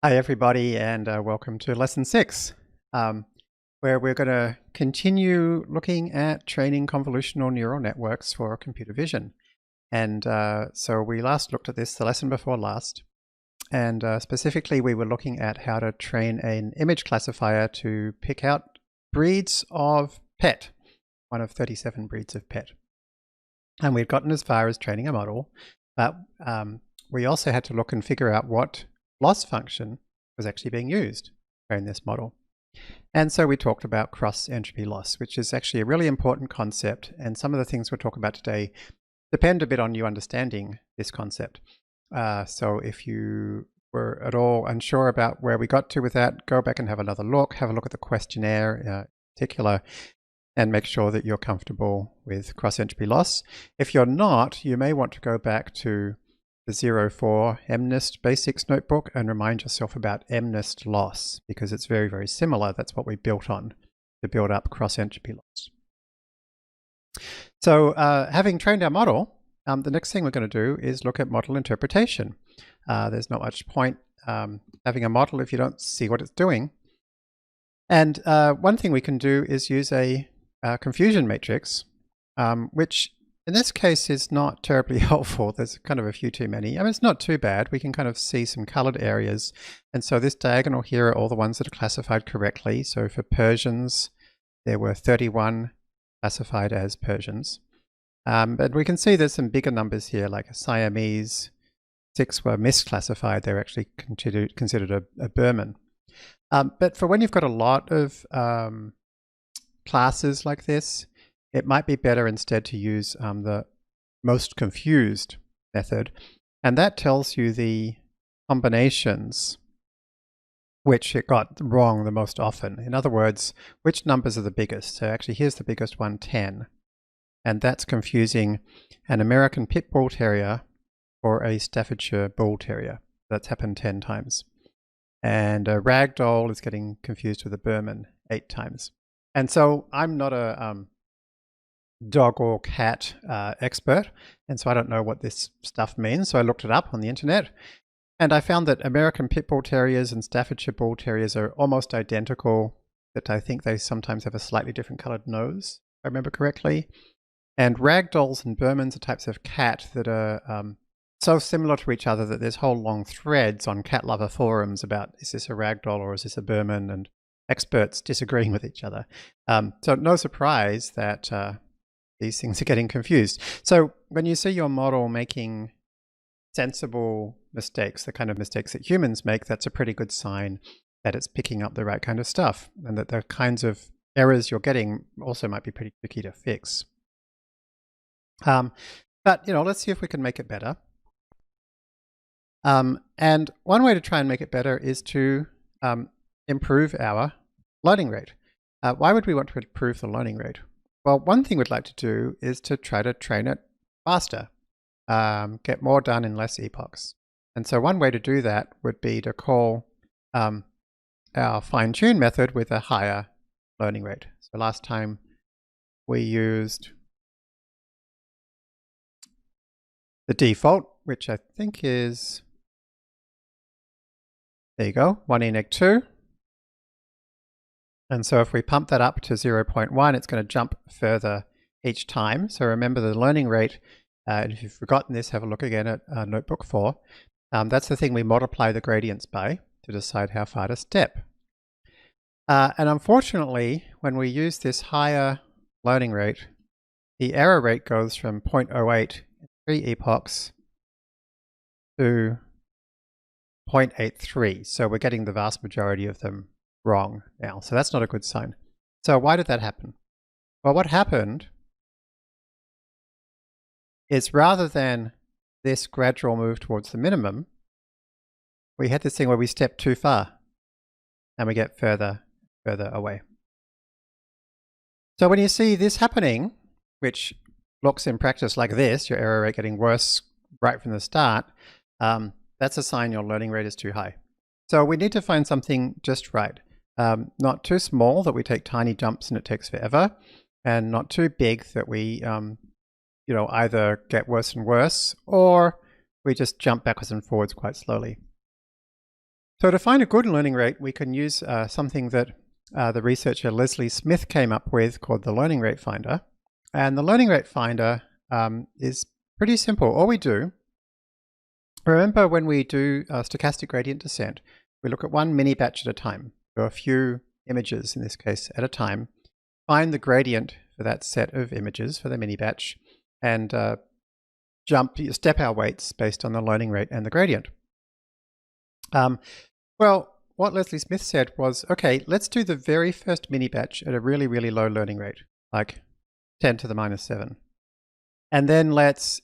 Hi everybody, and welcome to lesson 6, where we're going to continue looking at training convolutional neural networks for computer vision. And so we last looked at this the lesson before last, and specifically we were looking at how to train an image classifier to pick out breeds of pet, one of 37 breeds of pet. And we'd gotten as far as training a model, but we also had to look and figure out what loss function was actually being used in this model. And so we talked about cross-entropy loss, which is actually a really important concept. And some of the things we'll talk about today depend a bit on you understanding this concept. So if you were at all unsure about where we got to with that, go back and have another look, have a look at the questionnaire in particular, and make sure that you're comfortable with cross-entropy loss. If you're not, you may want to go back to the 04 MNIST basics notebook and remind yourself about MNIST loss, because it's very, very similar. That's what we built on to build up cross-entropy loss. So having trained our model, the next thing we're going to do is look at model interpretation. There's not much point having a model if you don't see what it's doing. And one thing we can do is use a confusion matrix, which in this case is not terribly helpful. There's kind of a few too many. I mean, it's not too bad. We can kind of see some colored areas. And so this diagonal here are all the ones that are classified correctly. So for Persians, there were 31 classified as Persians. But we can see there's some bigger numbers here, like a Siamese. 6 were misclassified. They're actually considered a Burman. But for when you've got a lot of classes like this, it might be better instead to use the most confused method. And that tells you the combinations which it got wrong the most often. In other words, which numbers are the biggest. So actually here's the biggest one, 10. And that's confusing an American Pit Bull Terrier or a Staffordshire Bull Terrier. That's happened 10 times. And a Ragdoll is getting confused with a Burman 8 times. And so I'm not a dog or cat expert, and so I don't know what this stuff means. So I looked it up on the internet, and I found that American Pit Bull Terriers and Staffordshire Bull Terriers are almost identical, but I think they sometimes have a slightly different colored nose, if I remember correctly. And Ragdolls and Burmans are types of cat that are so similar to each other that there's whole long threads on cat lover forums about, is this a Ragdoll or is this a Burman, and experts disagreeing with each other. So no surprise that these things are getting confused. So when you see your model making sensible mistakes, the kind of mistakes that humans make, that's a pretty good sign that it's picking up the right kind of stuff, and that the kinds of errors you're getting also might be pretty tricky to fix. But let's see if we can make it better. And one way to try and make it better is to improve our learning rate. Why would we want to improve the learning rate? Well, one thing we'd like to do is to try to train it faster, get more done in less epochs. And so one way to do that would be to call our fine-tune method with a higher learning rate. So last time we used the default, which I think is, there you go, 1 e neg 2. And so if we pump that up to 0.1, it's going to jump further each time. So remember the learning rate, and if you've forgotten this, have a look again at notebook 4. That's the thing we multiply the gradients by to decide how far to step. And unfortunately, when we use this higher learning rate, the error rate goes from 0.08 in 3 epochs to 0.83. So we're getting the vast majority of them wrong now. So that's not a good sign. So why did that happen? Well, what happened is rather than this gradual move towards the minimum, we had this thing where we step too far and we get further away. So when you see this happening, which looks in practice like this, your error rate getting worse right from the start, that's a sign your learning rate is too high. So we need to find something just right. Not too small that we take tiny jumps and it takes forever, and not too big that we either get worse and worse, or we just jump backwards and forwards quite slowly. So to find a good learning rate, we can use something that the researcher Leslie Smith came up with called the learning rate finder. And the learning rate finder is pretty simple. All we do, remember when we do stochastic gradient descent, we look at one mini batch at a time, or a few images in this case at a time, find the gradient for that set of images for the mini batch, and step our weights based on the learning rate and the gradient. Well, what Leslie Smith said was, okay, let's do the very first mini batch at a really, really low learning rate, like 10 to the minus 7. And then let's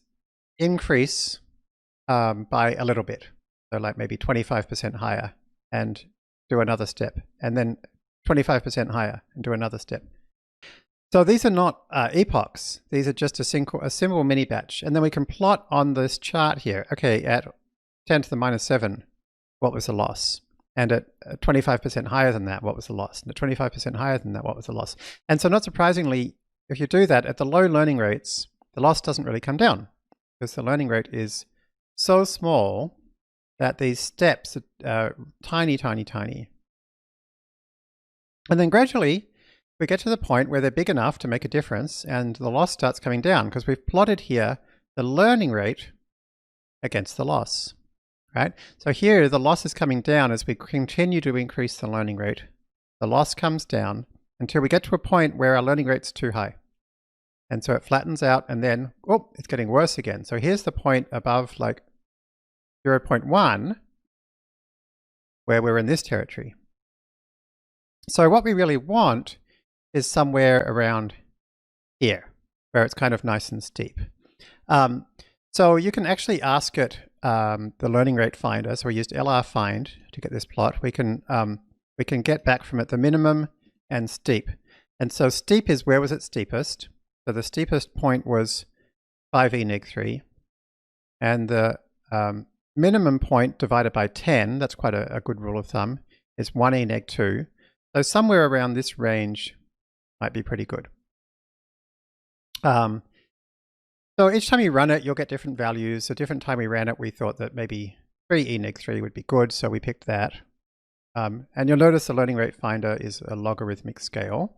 increase by a little bit, so like maybe 25% higher, and do another step, and then 25% higher and do another step. So these are not epochs. These are just a simple mini batch. And then we can plot on this chart here, okay, at 10 to the minus 7, what was the loss? And at 25% higher than that, what was the loss? And at 25% higher than that, what was the loss? And so not surprisingly, if you do that at the low learning rates, the loss doesn't really come down because the learning rate is so small that these steps are tiny, tiny, tiny. And then gradually, we get to the point where they're big enough to make a difference and the loss starts coming down because we've plotted here the learning rate against the loss, right? So here the loss is coming down as we continue to increase the learning rate. The loss comes down until we get to a point where our learning rate's too high. And so it flattens out and then, oh, it's getting worse again. So here's the point above like 0.1 where we're in this territory. So what we really want is somewhere around here, where it's kind of nice and steep. So you can actually ask it the learning rate finder. So we used LR_find to get this plot. We can get back from it the minimum and steep. And so steep is where was it steepest? So the steepest point was 5e-3, and the minimum point divided by 10, that's quite a good rule of thumb, is 1e-2. So somewhere around this range might be pretty good. So each time you run it, you'll get different values. A different time we ran it, we thought that maybe 3e-3 would be good, so we picked that. And you'll notice the learning rate finder is a logarithmic scale.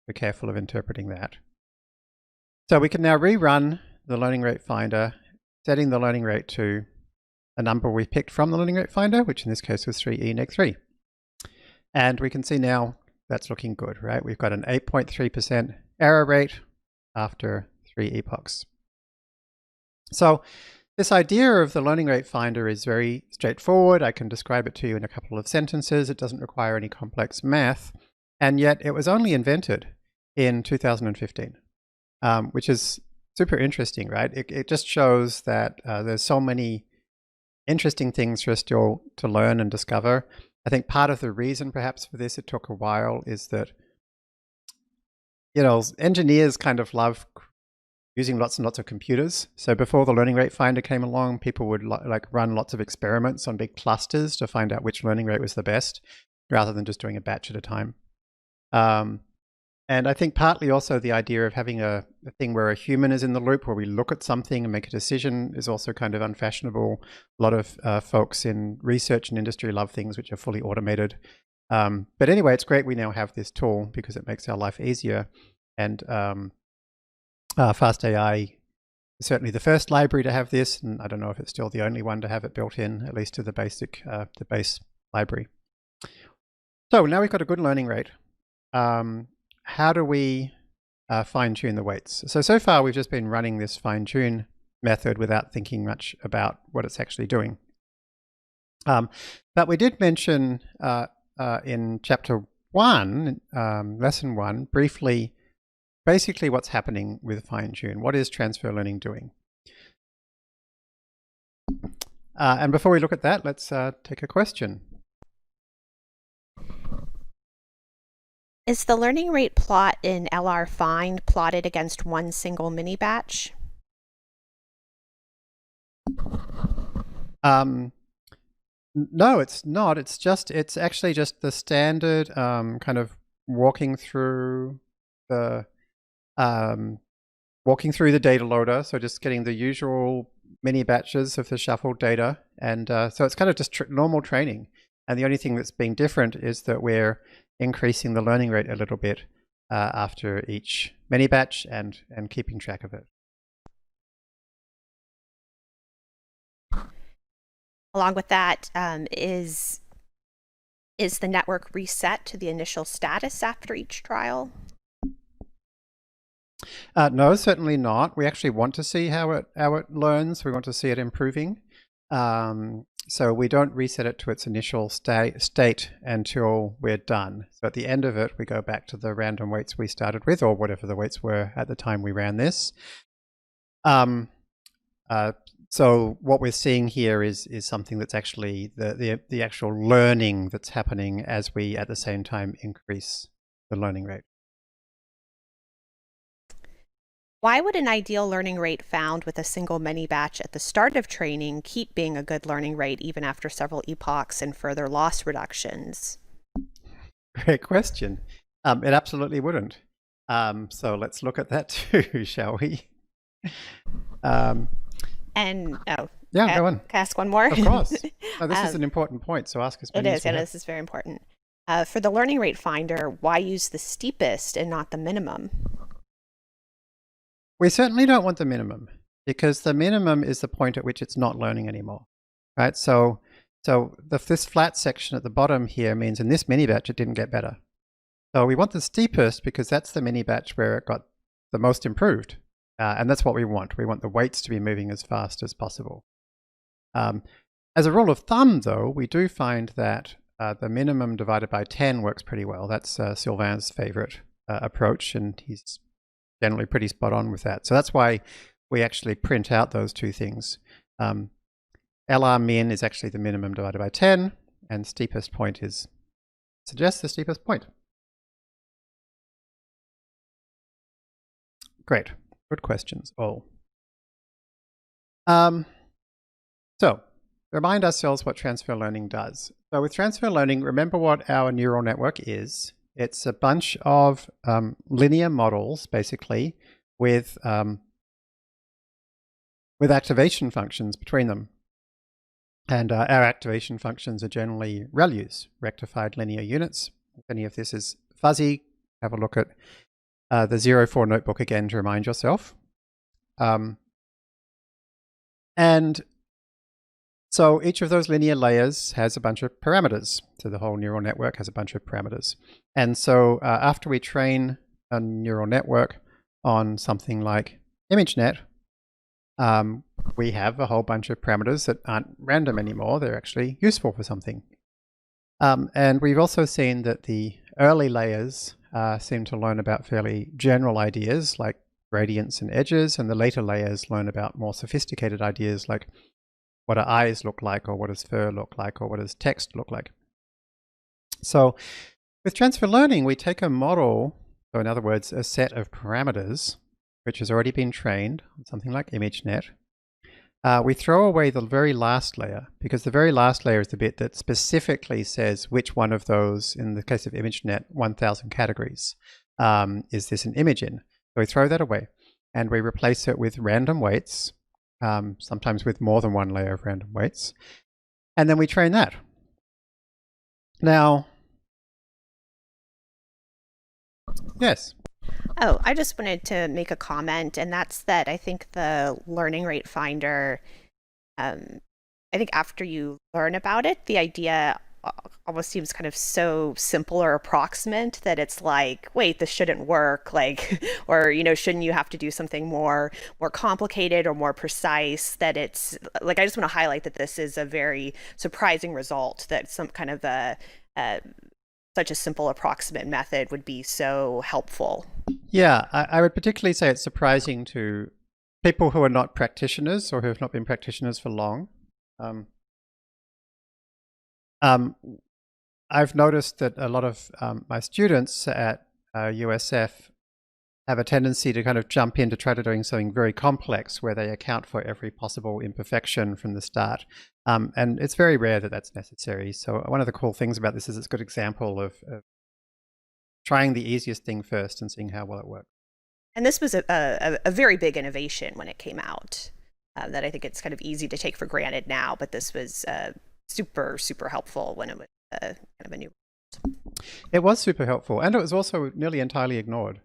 Be careful of interpreting that. So we can now rerun the learning rate finder, setting the learning rate to a number we picked from the learning rate finder, which in this case was 3e-3. And we can see now that's looking good, right? We've got an 8.3% error rate after 3 epochs. So this idea of the learning rate finder is very straightforward. I can describe it to you in a couple of sentences. It doesn't require any complex math. And yet it was only invented in 2015, which is super interesting, right? It just shows that there's so many interesting things for us still to learn and discover. I think part of the reason perhaps for this, it took a while, is that, you know, engineers kind of love using lots and lots of computers. So before the learning rate finder came along, people would like run lots of experiments on big clusters to find out which learning rate was the best, rather than just doing a batch at a time. And I think partly also the idea of having a thing where a human is in the loop, where we look at something and make a decision, is also kind of unfashionable. A lot of folks in research and industry love things which are fully automated. But anyway, it's great we now have this tool because it makes our life easier. And fastai is certainly the first library to have this, and I don't know if it's still the only one to have it built in, at least to the basic, the base library. So now we've got a good learning rate. How do we fine-tune the weights? So far we've just been running this fine-tune method without thinking much about what it's actually doing. But we did mention in chapter 1, lesson 1, briefly, basically what's happening with fine-tune. What is transfer learning doing? And before we look at that, let's take a question. Is the learning rate plot in LR_find plotted against one single mini batch? No, it's not. It's actually just the standard kind of walking through the data loader. So just getting the usual mini batches of the shuffled data, and so it's kind of just normal training. And the only thing that's being different is that we're increasing the learning rate a little bit after each mini batch and keeping track of it. Along with that, is the network reset to the initial status after each trial? No, certainly not. We actually want to see how it learns. We want to see it improving. So we don't reset it to its initial state until we're done. So at the end of it, we go back to the random weights we started with, or whatever the weights were at the time we ran this. So what we're seeing here is something that's actually the actual learning that's happening as we at the same time increase the learning rate. Why would an ideal learning rate found with a single mini batch at the start of training keep being a good learning rate even after several epochs and further loss reductions? Great question. It absolutely wouldn't. So let's look at that too, shall we? Yeah, go on. Can I ask one more? Of course. No, this is an important point, so ask as many as you have. This is very important. For the learning rate finder, why use the steepest and not the minimum? We certainly don't want the minimum, because the minimum is the point at which it's not learning anymore, right? So this flat section at the bottom here means in this mini batch it didn't get better. So we want the steepest because that's the mini batch where it got the most improved. And that's what we want. We want the weights to be moving as fast as possible. As a rule of thumb, though, we do find that the minimum divided by 10 works pretty well. That's Sylvain's favorite approach, and he's generally pretty spot on with that. So that's why we actually print out those two things. LR min is actually the minimum divided by 10, and steepest point suggests the steepest point. Great. Good questions, all. So, remind ourselves what transfer learning does. So with transfer learning, remember what our neural network is. It's a bunch of linear models, basically, with activation functions between them. And our activation functions are generally ReLUs, rectified linear units. If any of this is fuzzy, have a look at the 04 notebook again to remind yourself. And so each of those linear layers has a bunch of parameters. So the whole neural network has a bunch of parameters. And so after we train a neural network on something like ImageNet, we have a whole bunch of parameters that aren't random anymore. They're actually useful for something. And we've also seen that the early layers seem to learn about fairly general ideas like gradients and edges, and the later layers learn about more sophisticated ideas like what do eyes look like, or what does fur look like, or what does text look like. So with transfer learning, we take a model, so in other words, a set of parameters, which has already been trained on something like ImageNet. We throw away the very last layer, because the very last layer is the bit that specifically says which one of those, in the case of ImageNet, 1000 categories, is this an image in. So we throw that away, and we replace it with random weights, sometimes with more than one layer of random weights, and then we train that. Now, yes? Oh, I just wanted to make a comment, and that's that I think the learning rate finder, I think after you learn about it, the idea almost seems kind of so simple or approximate that it's like, wait, this shouldn't work, like, or, you know, shouldn't you have to do something more complicated or more precise, that it's like, I just want to highlight that this is a very surprising result, that some kind of such a simple approximate method would be so helpful. Yeah, I would particularly say it's surprising to people who are not practitioners or who have not been practitioners for long. I've noticed that a lot of my students at USF have a tendency to kind of jump in to try to doing something very complex where they account for every possible imperfection from the start. And it's very rare that that's necessary. So one of the cool things about this is it's a good example of trying the easiest thing first and seeing how well it works. And this was a very big innovation when it came out, that I think it's kind of easy to take for granted now, but this was super, super helpful when it was kind of a new. It was super helpful, and it was also nearly entirely ignored.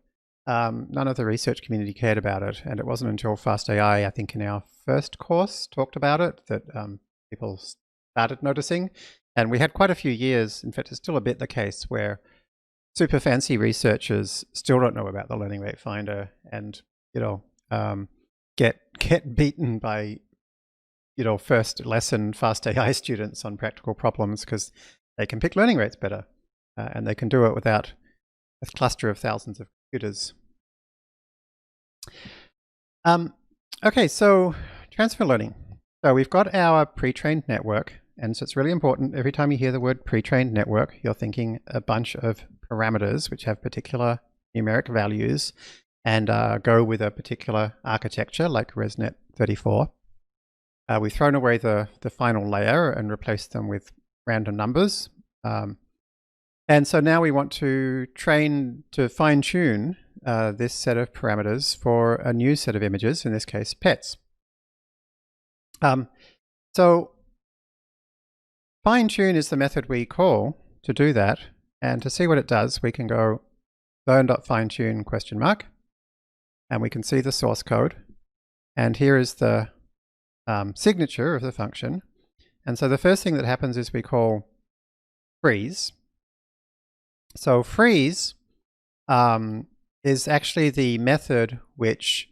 None of the research community cared about it, and it wasn't until fastai, I think in our first course, talked about it that people started noticing. And we had quite a few years, in fact it's still a bit the case, where super fancy researchers still don't know about the learning rate finder and, get beaten by, first lesson fastai students on practical problems because they can pick learning rates better. And they can do it without a cluster of thousands of computers. Okay, so transfer learning. So we've got our pre-trained network, and so it's really important every time you hear the word pre-trained network, you're thinking a bunch of parameters which have particular numeric values and go with a particular architecture like ResNet34. We've thrown away the final layer and replaced them with random numbers. And so now we want to fine-tune this set of parameters for a new set of images, in this case, pets. So fine-tune is the method we call to do that. And to see what it does, we can go learn.finetune ? And we can see the source code. And here is the signature of the function. And so the first thing that happens is we call freeze. So freeze is actually the method which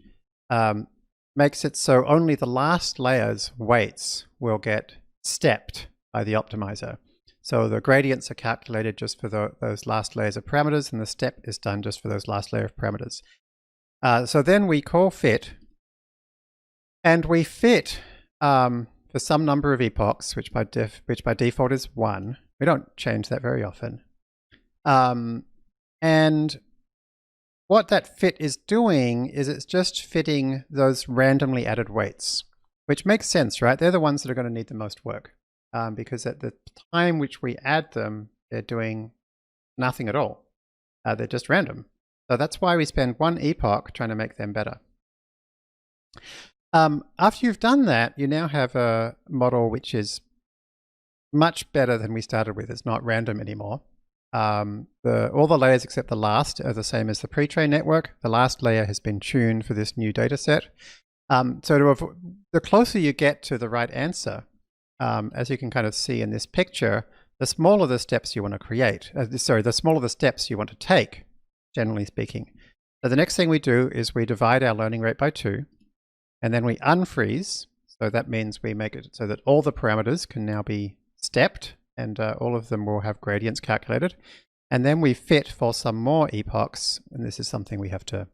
makes it so only the last layer's weights will get stepped by the optimizer. So the gradients are calculated just for those last layers of parameters, and the step is done just for those last layer of parameters. So then we call fit, and we fit for some number of epochs, which by default is 1. We don't change that very often. And what that fit is doing is it's just fitting those randomly added weights, which makes sense, right? They're the ones that are going to need the most work, because at the time which we add them, they're doing nothing at all. They're just random. So that's why we spend 1 epoch trying to make them better. After you've done that, you now have a model which is much better than we started with. It's not random anymore. All the layers except the last are the same as the pre-trained network. The last layer has been tuned for this new data set. So the closer you get to the right answer, as you can kind of see in this picture, the smaller the steps you want to create. The smaller the steps you want to take, generally speaking. So the next thing we do is we divide our learning rate by 2, and then we unfreeze. So that means we make it so that all the parameters can now be stepped, and all of them will have gradients calculated. And then we fit for some more epochs, and this is something we have to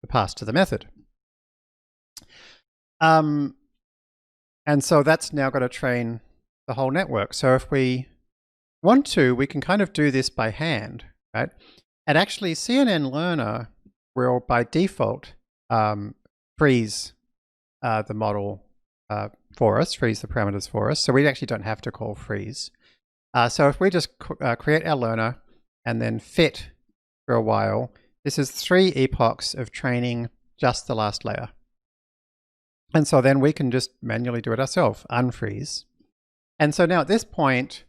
pass to the method. And so that's now got to train the whole network. So if we want to, we can kind of do this by hand, right? And actually CNN Learner will by default freeze the model for us, freeze the parameters for us. So we actually don't have to call freeze. So if we just create our learner and then fit for a while, this is 3 epochs of training just the last layer. And so then we can just manually do it ourselves, unfreeze. And so now at this point,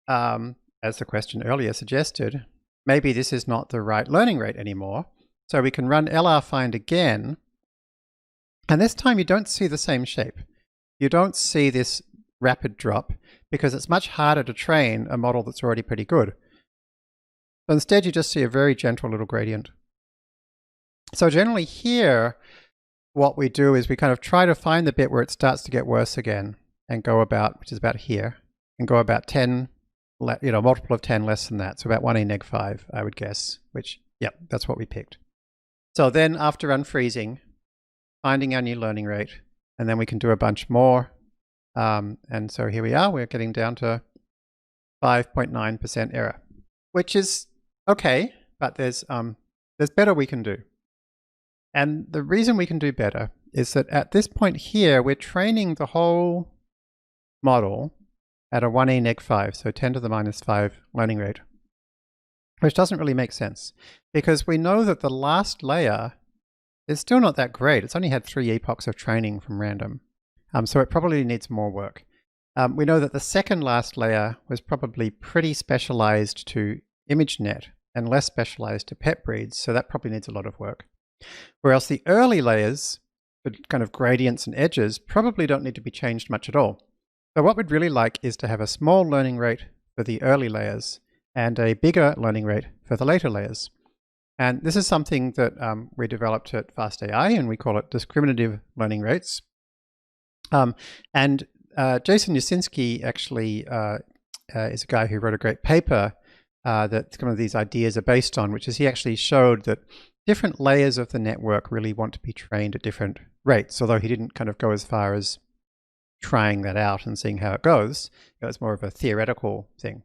as the question earlier suggested, maybe this is not the right learning rate anymore. So we can run lrfind again. And this time you don't see the same shape. You don't see this rapid drop because it's much harder to train a model that's already pretty good. So instead you just see a very gentle little gradient. So generally here, what we do is we kind of try to find the bit where it starts to get worse again and go about, which is about here, and go about 10, multiple of 10 less than that. So about 1e-5, I would guess, which, yep, that's what we picked. So then after unfreezing, finding our new learning rate, and then we can do a bunch more. And so here we are, we're getting down to 5.9% error, which is okay, but there's better we can do. And the reason we can do better is that at this point here, we're training the whole model at a 1e-5, so 10 to the minus 5 learning rate, which doesn't really make sense because we know that the last layer is still not that great. It's only had 3 epochs of training from random. So it probably needs more work. we know that the second last layer was probably pretty specialized to ImageNet and less specialized to pet breeds, so that probably needs a lot of work. Whereas the early layers, the kind of gradients and edges, probably don't need to be changed much at all. So what we'd really like is to have a small learning rate for the early layers and a bigger learning rate for the later layers. And this is something that we developed at fastai, and we call it discriminative learning rates. And Jason Jasinski actually is a guy who wrote a great paper that some of these ideas are based on, which is he actually showed that different layers of the network really want to be trained at different rates, although he didn't kind of go as far as trying that out and seeing how it goes. It was more of a theoretical thing.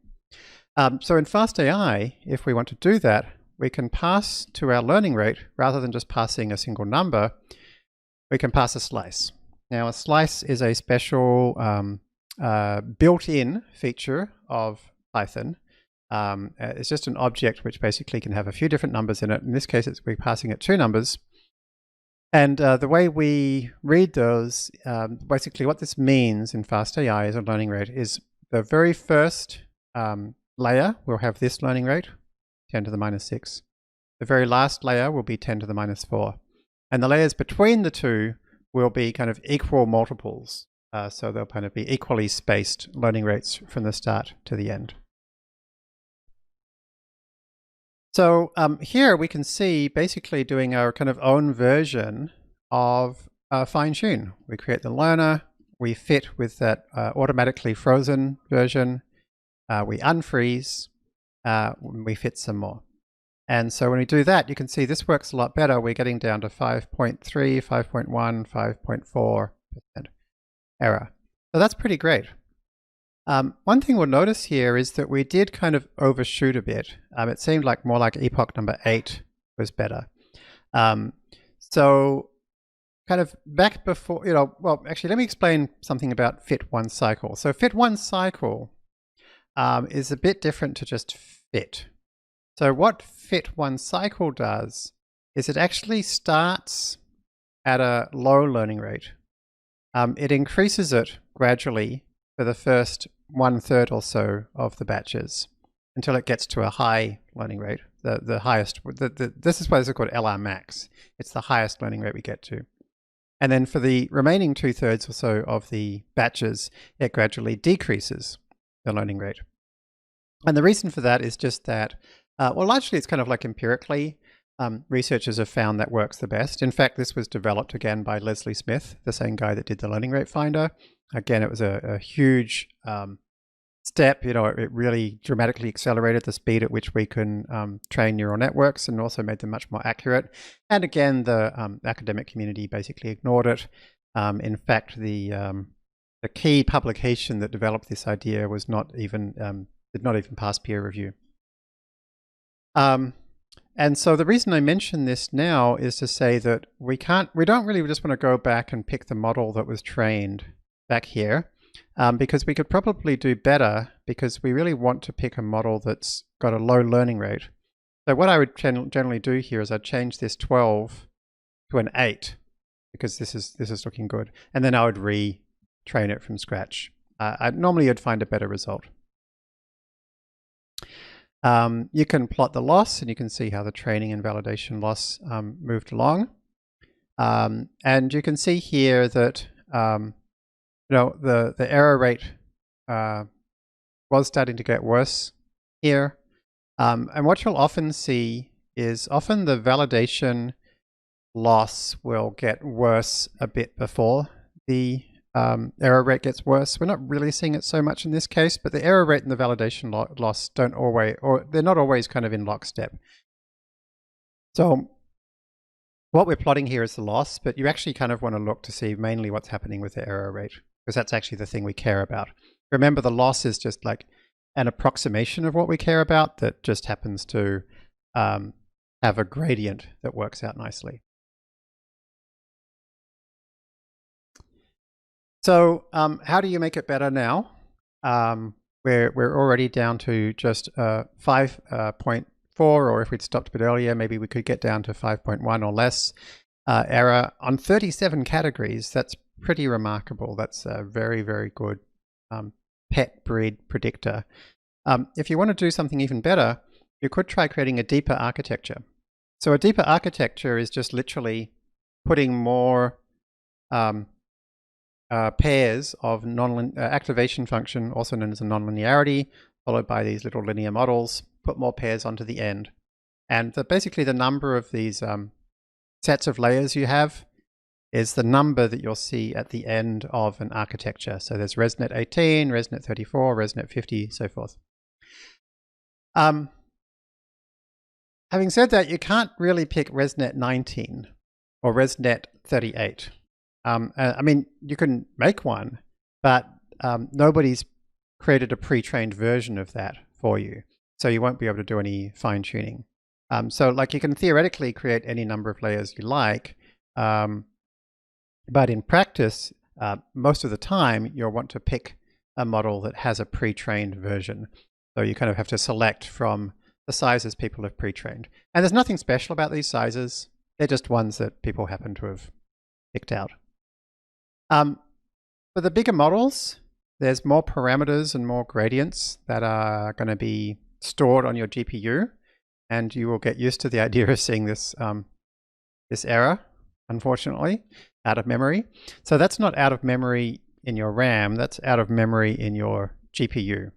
So in fastai, if we want to do that, we can pass to our learning rate, rather than just passing a single number, we can pass a slice. Now a slice is a special built-in feature of Python. It's just an object which basically can have a few different numbers in it. In this case, we're passing it 2 numbers. And the way we read those, basically what this means in fastai as a learning rate is the very first layer will have this learning rate, 10 to the minus 6. The very last layer will be 10 to the minus 4. And the layers between the two will be kind of equal multiples. So they'll kind of be equally spaced learning rates from the start to the end. So here we can see basically doing our kind of own version of fine-tune. We create the learner, we fit with that automatically frozen version, we unfreeze, we fit some more. And so when we do that, you can see this works a lot better. We're getting down to 5.3, 5.1, 5.4% error. So that's pretty great. One thing we'll notice here is that we did kind of overshoot a bit. It seemed like more like epoch number 8 was better. So kind of back before, well, actually, let me explain something about fit one cycle. So fit one cycle is a bit different to just fit. So what fit one cycle does is it actually starts at a low learning rate. It increases it gradually for the first 1/3 or so of the batches until it gets to a high learning rate. The highest, this is why this is called LR max. It's the highest learning rate we get to. And then for the remaining 2/3 or so of the batches, it gradually decreases the learning rate. And the reason for that is just that, well, largely it's kind of like empirically, researchers have found that works the best. In fact, this was developed again by Leslie Smith, the same guy that did the learning rate finder. Again, it was a huge step. It really dramatically accelerated the speed at which we can train neural networks and also made them much more accurate. And again, the academic community basically ignored it. In fact, the key publication that developed this idea was not even did not even pass peer review. And so the reason I mention this now is to say that we don't really just want to go back and pick the model that was trained back here, because we could probably do better, because we really want to pick a model that's got a low learning rate. So what I would generally do here is I'd change this 12 to an 8, because this is looking good, and then I would retrain it from scratch. Normally you'd find a better result. You can plot the loss, and you can see how the training and validation loss moved along. And you can see here that the error rate was starting to get worse here. And what you'll often see is often the validation loss will get worse a bit before the error rate gets worse. We're not really seeing it so much in this case, but the error rate and the validation loss don't always, or they're not always kind of in lockstep. So what we're plotting here is the loss, but you actually kind of want to look to see mainly what's happening with the error rate, because that's actually the thing we care about. Remember, the loss is just like an approximation of what we care about that just happens to have a gradient that works out nicely. So how do you make it better now? We're already down to just 5.4, or if we'd stopped a bit earlier, maybe we could get down to 5.1 or less error on 37 categories. That's pretty remarkable. That's very, very good pet breed predictor. If you want to do something even better, you could try creating a deeper architecture. So a deeper architecture is just literally putting more pairs of activation function, also known as a nonlinearity, followed by these little linear models, put more pairs onto the end. And basically the number of these sets of layers you have is the number that you'll see at the end of an architecture. So there's ResNet 18, ResNet 34, ResNet 50, so forth. Having said that, you can't really pick ResNet 19 or ResNet 38. I mean, you can make one, but nobody's created a pre-trained version of that for you. So you won't be able to do any fine-tuning. So like you can theoretically create any number of layers you like, but in practice, most of the time, you'll want to pick a model that has a pre-trained version. So you kind of have to select from the sizes people have pre-trained. And there's nothing special about these sizes. They're just ones that people happen to have picked out. For the bigger models, there's more parameters and more gradients that are going to be stored on your GPU. And you will get used to the idea of seeing this, this error, unfortunately, out of memory. So that's not out of memory in your RAM, that's out of memory in your GPU.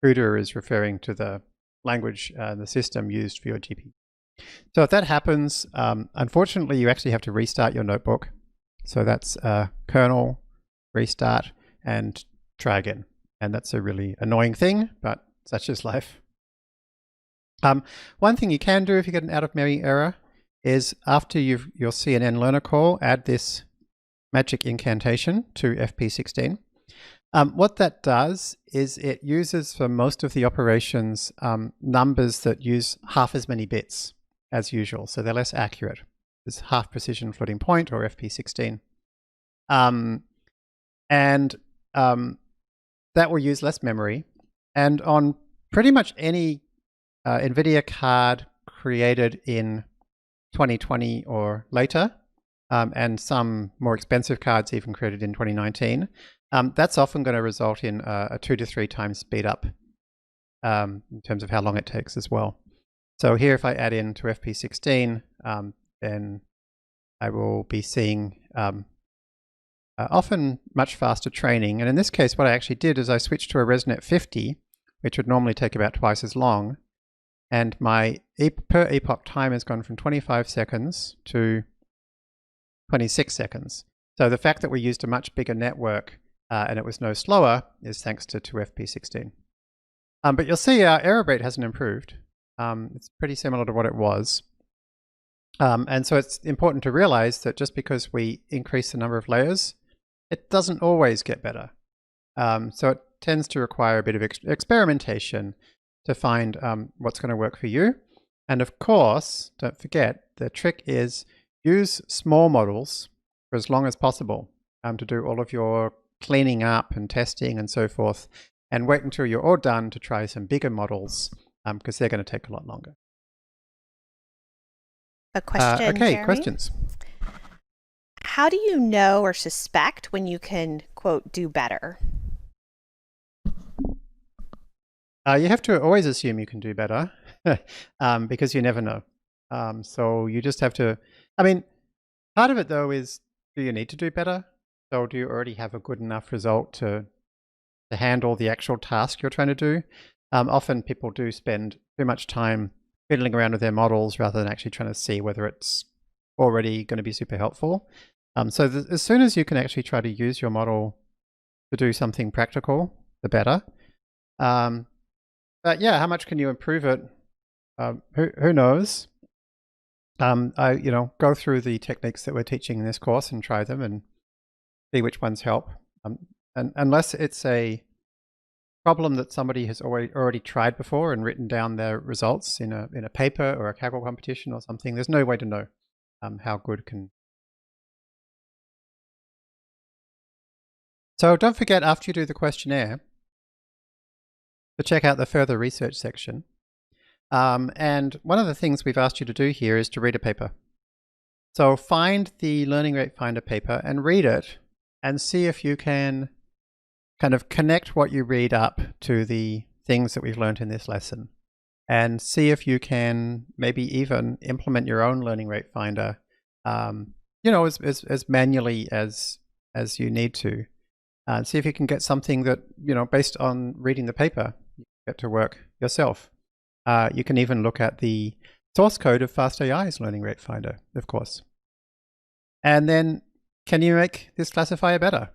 CUDA is referring to the language the system used for your GPU. So if that happens, unfortunately, you actually have to restart your notebook. So that's kernel, restart, and try again. And that's a really annoying thing, but such is life. One thing you can do if you get an out of memory error is after you'll see an nlearner call, add this magic incantation to FP16. What that does is it uses for most of the operations numbers that use half as many bits as usual, so they're less accurate. It's half precision floating point, or FP16. That will use less memory. And on pretty much any NVIDIA card created in 2020 or later, and some more expensive cards even created in 2019, that's often going to result in a 2 to 3 times speed up in terms of how long it takes as well. So here, if I add in to FP16, then I will be seeing often much faster training. And in this case, what I actually did is I switched to a ResNet 50, which would normally take about twice as long. And my per epoch time has gone from 25 seconds to 26 seconds. So the fact that we used a much bigger network and it was no slower is thanks to 2FP16. But you'll see our error rate hasn't improved. It's pretty similar to what it was. And so it's important to realize that just because we increase the number of layers, it doesn't always get better. So it tends to require a bit of experimentation to find what's going to work for you. And of course, don't forget, the trick is use small models for as long as possible to do all of your cleaning up and testing and so forth, and wait until you're all done to try some bigger models because they're going to take a lot longer. A question, okay, Jeremy? Questions? How do you know or suspect when you can, quote, do better? You have to always assume you can do better because you never know. So you just have to, I mean, part of it though is, do you need to do better? So do you already have a good enough result to handle the actual task you're trying to do? Often people do spend too much time fiddling around with their models rather than actually trying to see whether it's already going to be super helpful. So as soon as you can actually try to use your model to do something practical, the better. But yeah, how much can you improve it? Who knows? I go through the techniques that we're teaching in this course and try them and see which ones help. And unless it's a problem that somebody has already tried before and written down their results in a paper or a Kaggle competition or something, there's no way to know how good can. So don't forget, after you do the questionnaire, to check out the further research section. And one of the things we've asked you to do here is to read a paper. So find the Learning Rate Finder paper and read it and see if you can kind of connect what you read up to the things that we've learned in this lesson, and see if you can maybe even implement your own learning rate finder, you know, as manually as you need to. See if you can get something that, you know, based on reading the paper, you get to work yourself. You can even look at the source code of FastAI's learning rate finder, of course. And then, can you make this classifier better?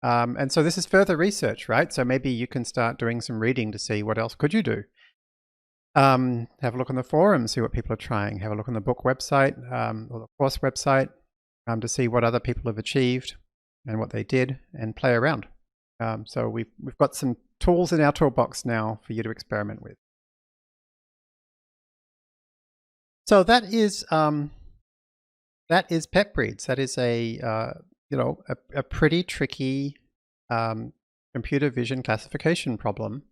And so this is further research, right? So maybe you can start doing some reading to see what else could you do. Have a look on the forum, see what people are trying. Have a look on the book website or the course website to see what other people have achieved and what they did, and play around. So we've got some tools in our toolbox now for you to experiment with. So that is pet breeds. That is a you know, a pretty tricky computer vision classification problem,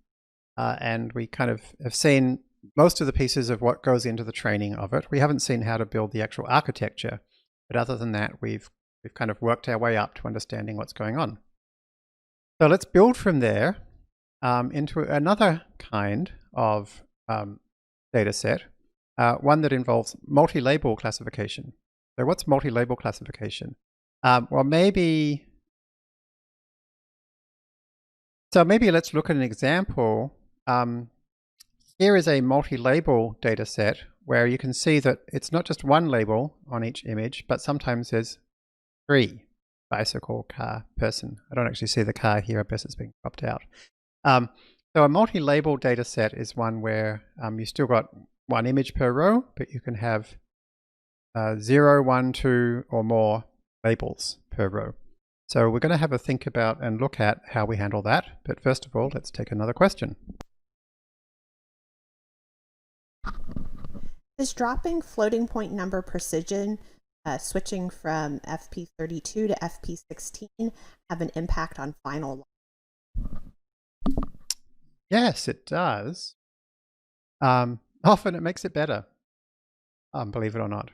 and we kind of have seen most of the pieces of what goes into the training of it. We haven't seen how to build the actual architecture, but other than that, we've kind of worked our way up to understanding what's going on. So let's build from there into another kind of data set, one that involves multi-label classification. So what's multi-label classification? Well, maybe let's look at an example. Here is a multi-label data set where you can see that it's not just one label on each image, but sometimes there's 3: bicycle, car, person. I don't actually see the car here, I guess it's being cropped out. So a multi-label data set is one where you still got one image per row, but you can have 0, 1, 2 or more labels per row. So we're going to have a think about and look at how we handle that. But first of all, let's take another question. Does dropping floating point number precision, switching from FP32 to FP16, have an impact on final loss? Yes, it does. Often it makes it better, believe it or not.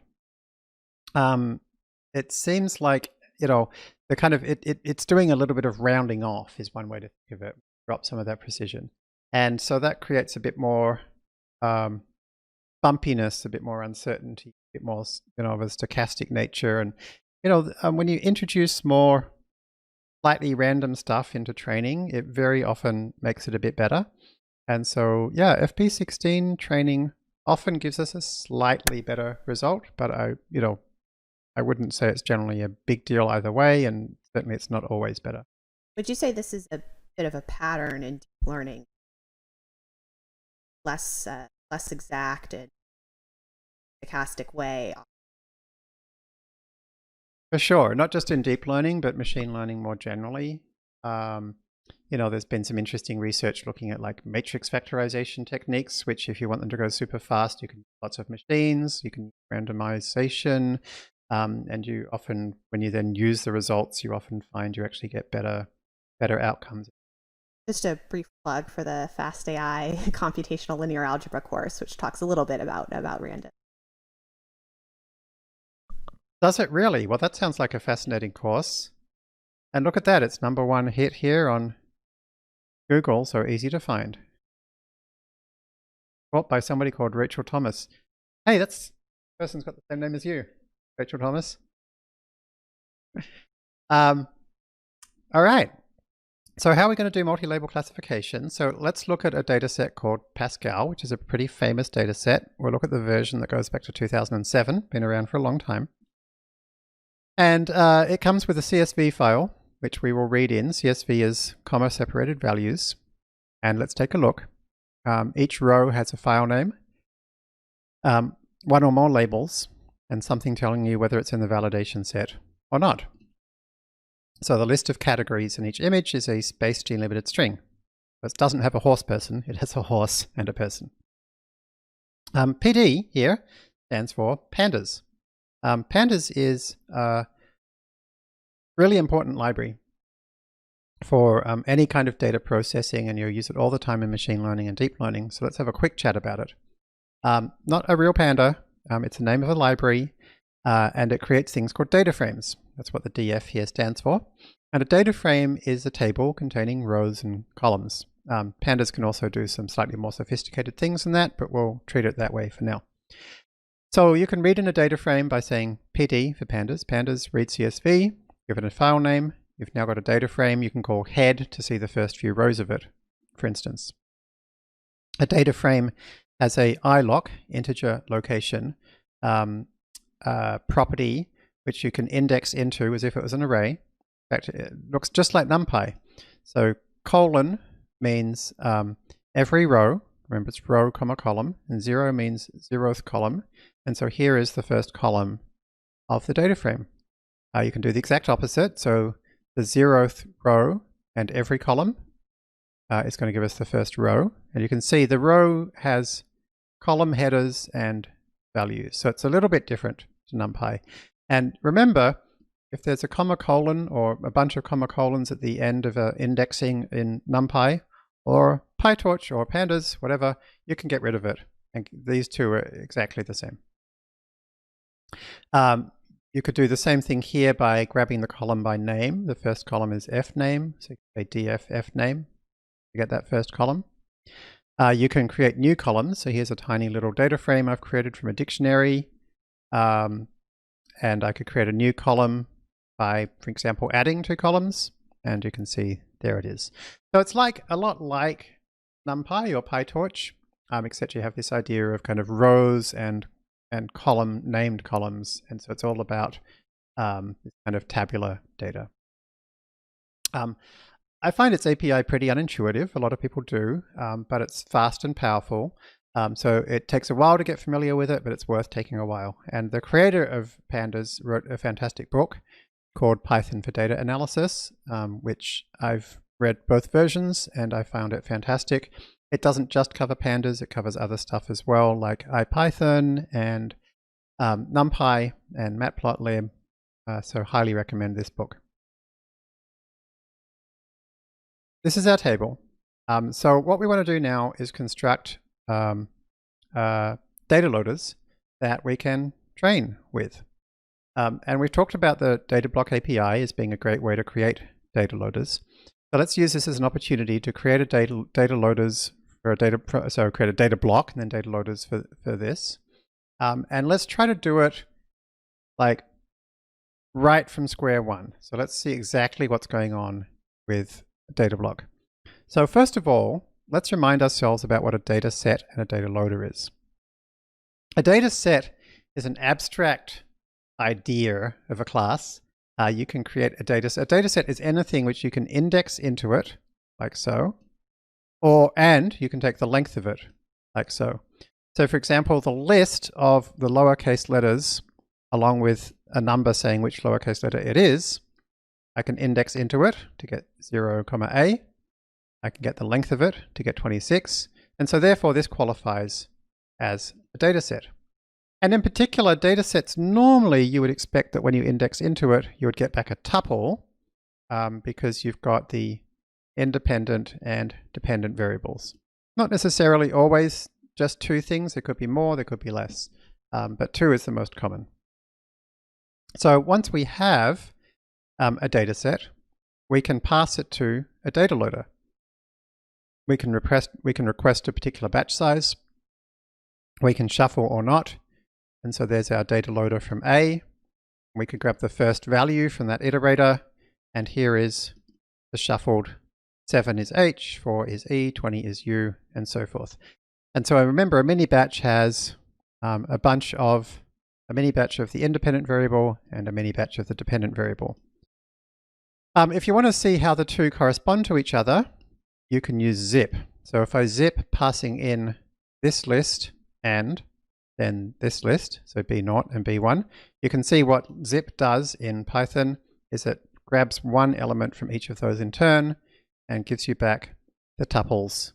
It seems like, you know, the kind of it's doing a little bit of rounding off is one way to think of it. Drop some of that precision, and so that creates a bit more bumpiness, a bit more uncertainty, a bit more, you know, of a stochastic nature. And you know, when you introduce more slightly random stuff into training, it very often makes it a bit better. And so, yeah, FP16 training often gives us a slightly better result, but I wouldn't say it's generally a big deal either way, and certainly it's not always better. Would you say this is a bit of a pattern in deep learning? Less exact and stochastic way? For sure, not just in deep learning, but machine learning more generally. You know, there's been some interesting research looking at like matrix factorization techniques, which if you want them to go super fast, you can use lots of machines, you can use randomization, and you often, when you then use the results, you often find you actually get better outcomes. Just a brief plug for the FastAI computational linear algebra course, which talks a little bit about random. Does it really? Well, that sounds like a fascinating course. And look at that, it's #1 hit here on Google, so easy to find. Well, by somebody called Rachel Thomas. Hey, that's the person's got the same name as you, Rachel Thomas. All right. So how are we going to do multi-label classification? So let's look at a data set called Pascal, which is a pretty famous data set. We'll look at the version that goes back to 2007, been around for a long time. And it comes with a CSV file, which we will read in. CSV is comma-separated values. And let's take a look. Each row has a file name, one or more labels, and something telling you whether it's in the validation set or not. So the list of categories in each image is a space gene-limited string. It doesn't have a horse person, it has a horse and a person. PD here stands for pandas. Pandas is a really important library for any kind of data processing, and you use it all the time in machine learning and deep learning. So let's have a quick chat about it. Not a real panda, it's the name of a library, and it creates things called data frames. That's what the DF here stands for. And a data frame is a table containing rows and columns. Pandas can also do some slightly more sophisticated things than that, but we'll treat it that way for now. So you can read in a data frame by saying PD for pandas. Pandas read CSV, give it a file name. You've now got a data frame you can call head to see the first few rows of it, for instance. A data frame has a iloc, integer location, property, which you can index into as if it was an array. In fact, it looks just like NumPy. So colon means every row. Remember, it's row, comma, column. And 0 means 0th column. And so here is the first column of the data frame. You can do the exact opposite. So the 0th row and every column is going to give us the first row. And you can see the row has column headers and values. So it's a little bit different to NumPy. And remember, if there's a comma colon or a bunch of comma colons at the end of indexing in NumPy or PyTorch or Pandas, whatever, you can get rid of it. And these two are exactly the same. You could do the same thing here by grabbing the column by name. The first column is fname, so you can say df fname to get that first column. You can create new columns. So here's a tiny little data frame I've created from a dictionary. And I could create a new column by, for example, adding 2 columns. And you can see there it is. So it's like a lot like NumPy or PyTorch, except you have this idea of kind of rows and column named columns, and so it's all about this kind of tabular data. I find its API pretty unintuitive. A lot of people do, but it's fast and powerful. So it takes a while to get familiar with it, but it's worth taking a while. And the creator of Pandas wrote a fantastic book called Python for Data Analysis, which I've read both versions and I found it fantastic. It doesn't just cover pandas, it covers other stuff as well, like IPython and NumPy and Matplotlib. So highly recommend this book. This is our table. So what we want to do now is construct data loaders that we can train with. And we've talked about the data block API as being a great way to create data loaders. So let's use this as an opportunity to create a data loaders for a so create a data block and then data loaders for this. And let's try to do it like right from square one. So let's see exactly what's going on with a data block. So first of all, let's remind ourselves about what a data set and a data loader is. A data set is an abstract idea of a class. You can create a data set. A data set is anything which you can index into it, like so, and you can take the length of it, like so. So for example, the list of the lowercase letters, along with a number saying which lowercase letter it is, I can index into it to get 0, A. I can get the length of it to get 26. And so therefore this qualifies as a data set. And in particular, data sets, normally you would expect that when you index into it, you would get back a tuple because you've got the independent and dependent variables. Not necessarily always just 2 things. There could be more, there could be less, but 2 is the most common. So once we have a data set, we can pass it to a data loader. We can request a particular batch size. We can shuffle or not. And so there's our data loader from A. We could grab the first value from that iterator. And here is the shuffled 7 is H, 4 is E, 20 is U, and so forth. And so I remember a mini batch has a mini batch of the independent variable and a mini batch of the dependent variable. If you want to see how the 2 correspond to each other, you can use zip. So if I zip passing in this list and then this list, so B0 and B1, you can see what zip does in Python is it grabs one element from each of those in turn and gives you back the tuples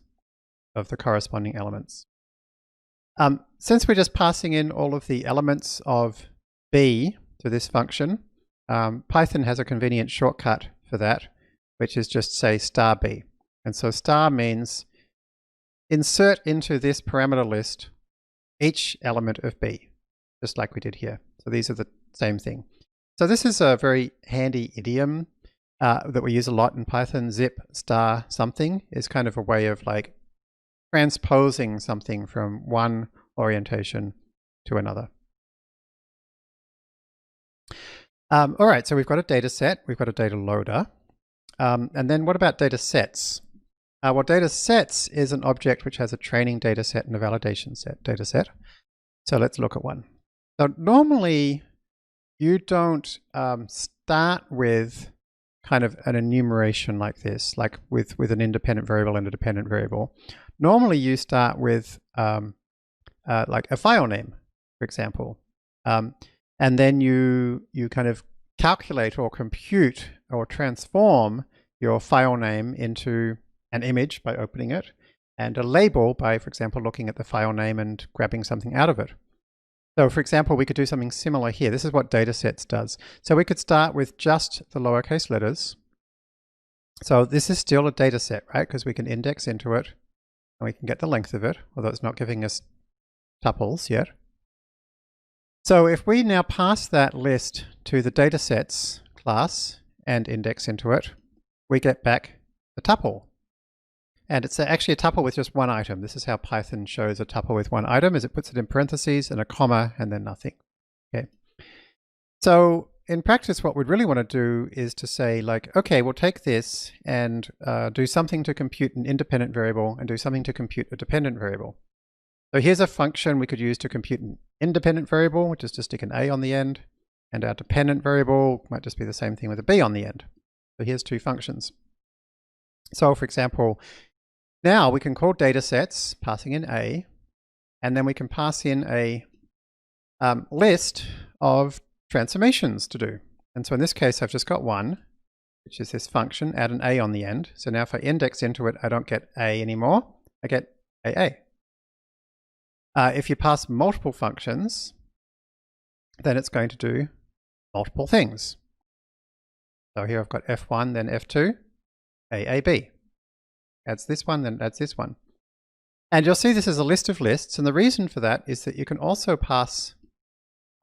of the corresponding elements. Since we're just passing in all of the elements of B to this function, Python has a convenient shortcut for that, which is just say star B. And so star means insert into this parameter list each element of B, just like we did here. So these are the same thing. So this is a very handy idiom. that we use a lot in Python, zip star something, is kind of a way of like transposing something from one orientation to another. All right, so we've got a data set, we've got a data loader. And then what about data sets? Well, data sets is an object which has a training data set and a validation set data set. So let's look at one. So normally you don't start with kind of an enumeration like this, like with an independent variable and a dependent variable. Normally you start with like a file name, for example. And then you kind of calculate or compute or transform your file name into an image by opening it, and a label by, for example, looking at the file name and grabbing something out of it. So for example, we could do something similar here. This is what datasets does. So we could start with just the lowercase letters. So this is still a dataset, right? Because we can index into it and we can get the length of it, although it's not giving us tuples yet. So if we now pass that list to the datasets class and index into it, we get back a tuple. And it's actually a tuple with just one item. This is how Python shows a tuple with one item, is it puts it in parentheses and a comma and then nothing. Okay. So in practice, what we'd really want to do is to say like, okay, we'll take this and do something to compute an independent variable and do something to compute a dependent variable. So here's a function we could use to compute an independent variable, which is to stick an A on the end, and our dependent variable might just be the same thing with a B on the end. So here's two functions. So for example, now we can call datasets, passing in A, and then we can pass in a list of transformations to do. And so in this case, I've just got one, which is this function, add an A on the end. So now if I index into it, I don't get A anymore, I get AA. If you pass multiple functions, then it's going to do multiple things. So here I've got F1, then F2, AAB. Adds this one, then adds this one. And you'll see this is a list of lists, and the reason for that is that you can also pass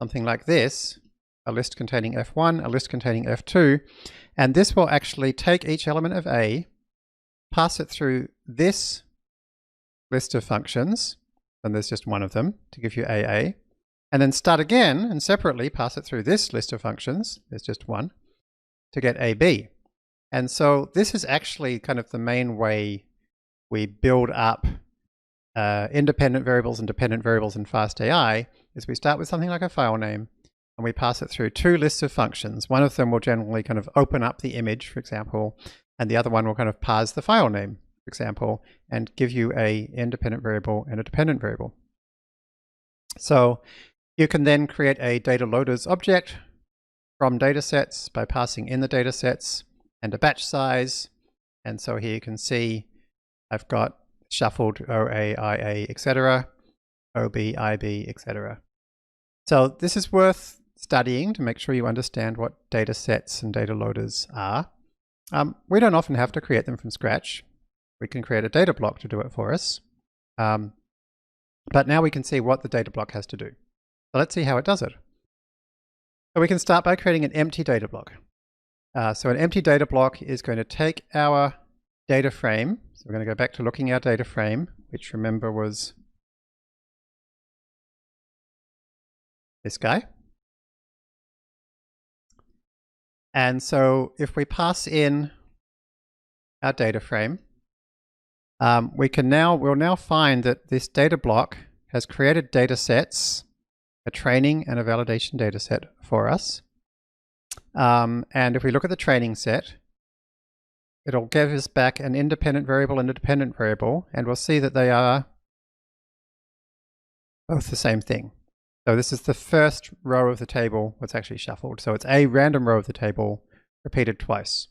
something like this, a list containing F1, a list containing F2, and this will actually take each element of A, pass it through this list of functions, and there's just one of them to give you AA, and then start again and separately pass it through this list of functions, there's just one, to get AB. And so this is actually kind of the main way we build up independent variables and dependent variables in fastai, is we start with something like a file name and we pass it through two lists of functions. One of them will generally kind of open up the image, for example, and the other one will kind of parse the file name, for example, and give you a independent variable and a dependent variable. So you can then create a data loaders object from datasets by passing in the datasets and a batch size. And so here you can see I've got shuffled OA, IA, etc., OB, IB, etc. So this is worth studying to make sure you understand what data sets and data loaders are. We don't often have to create them from scratch. We can create a data block to do it for us. But now we can see what the data block has to do. So let's see how it does it. So we can start by creating an empty data block. So an empty data block is going to take our data frame. So we're going to go back to looking at our data frame, which remember was this guy. And so if we pass in our data frame, we'll now find that this data block has created data sets, a training and a validation data set for us. And if we look at the training set, it'll give us back an independent variable and a dependent variable, and we'll see that they are both the same thing. So this is the first row of the table what's actually shuffled. So it's a random row of the table repeated twice.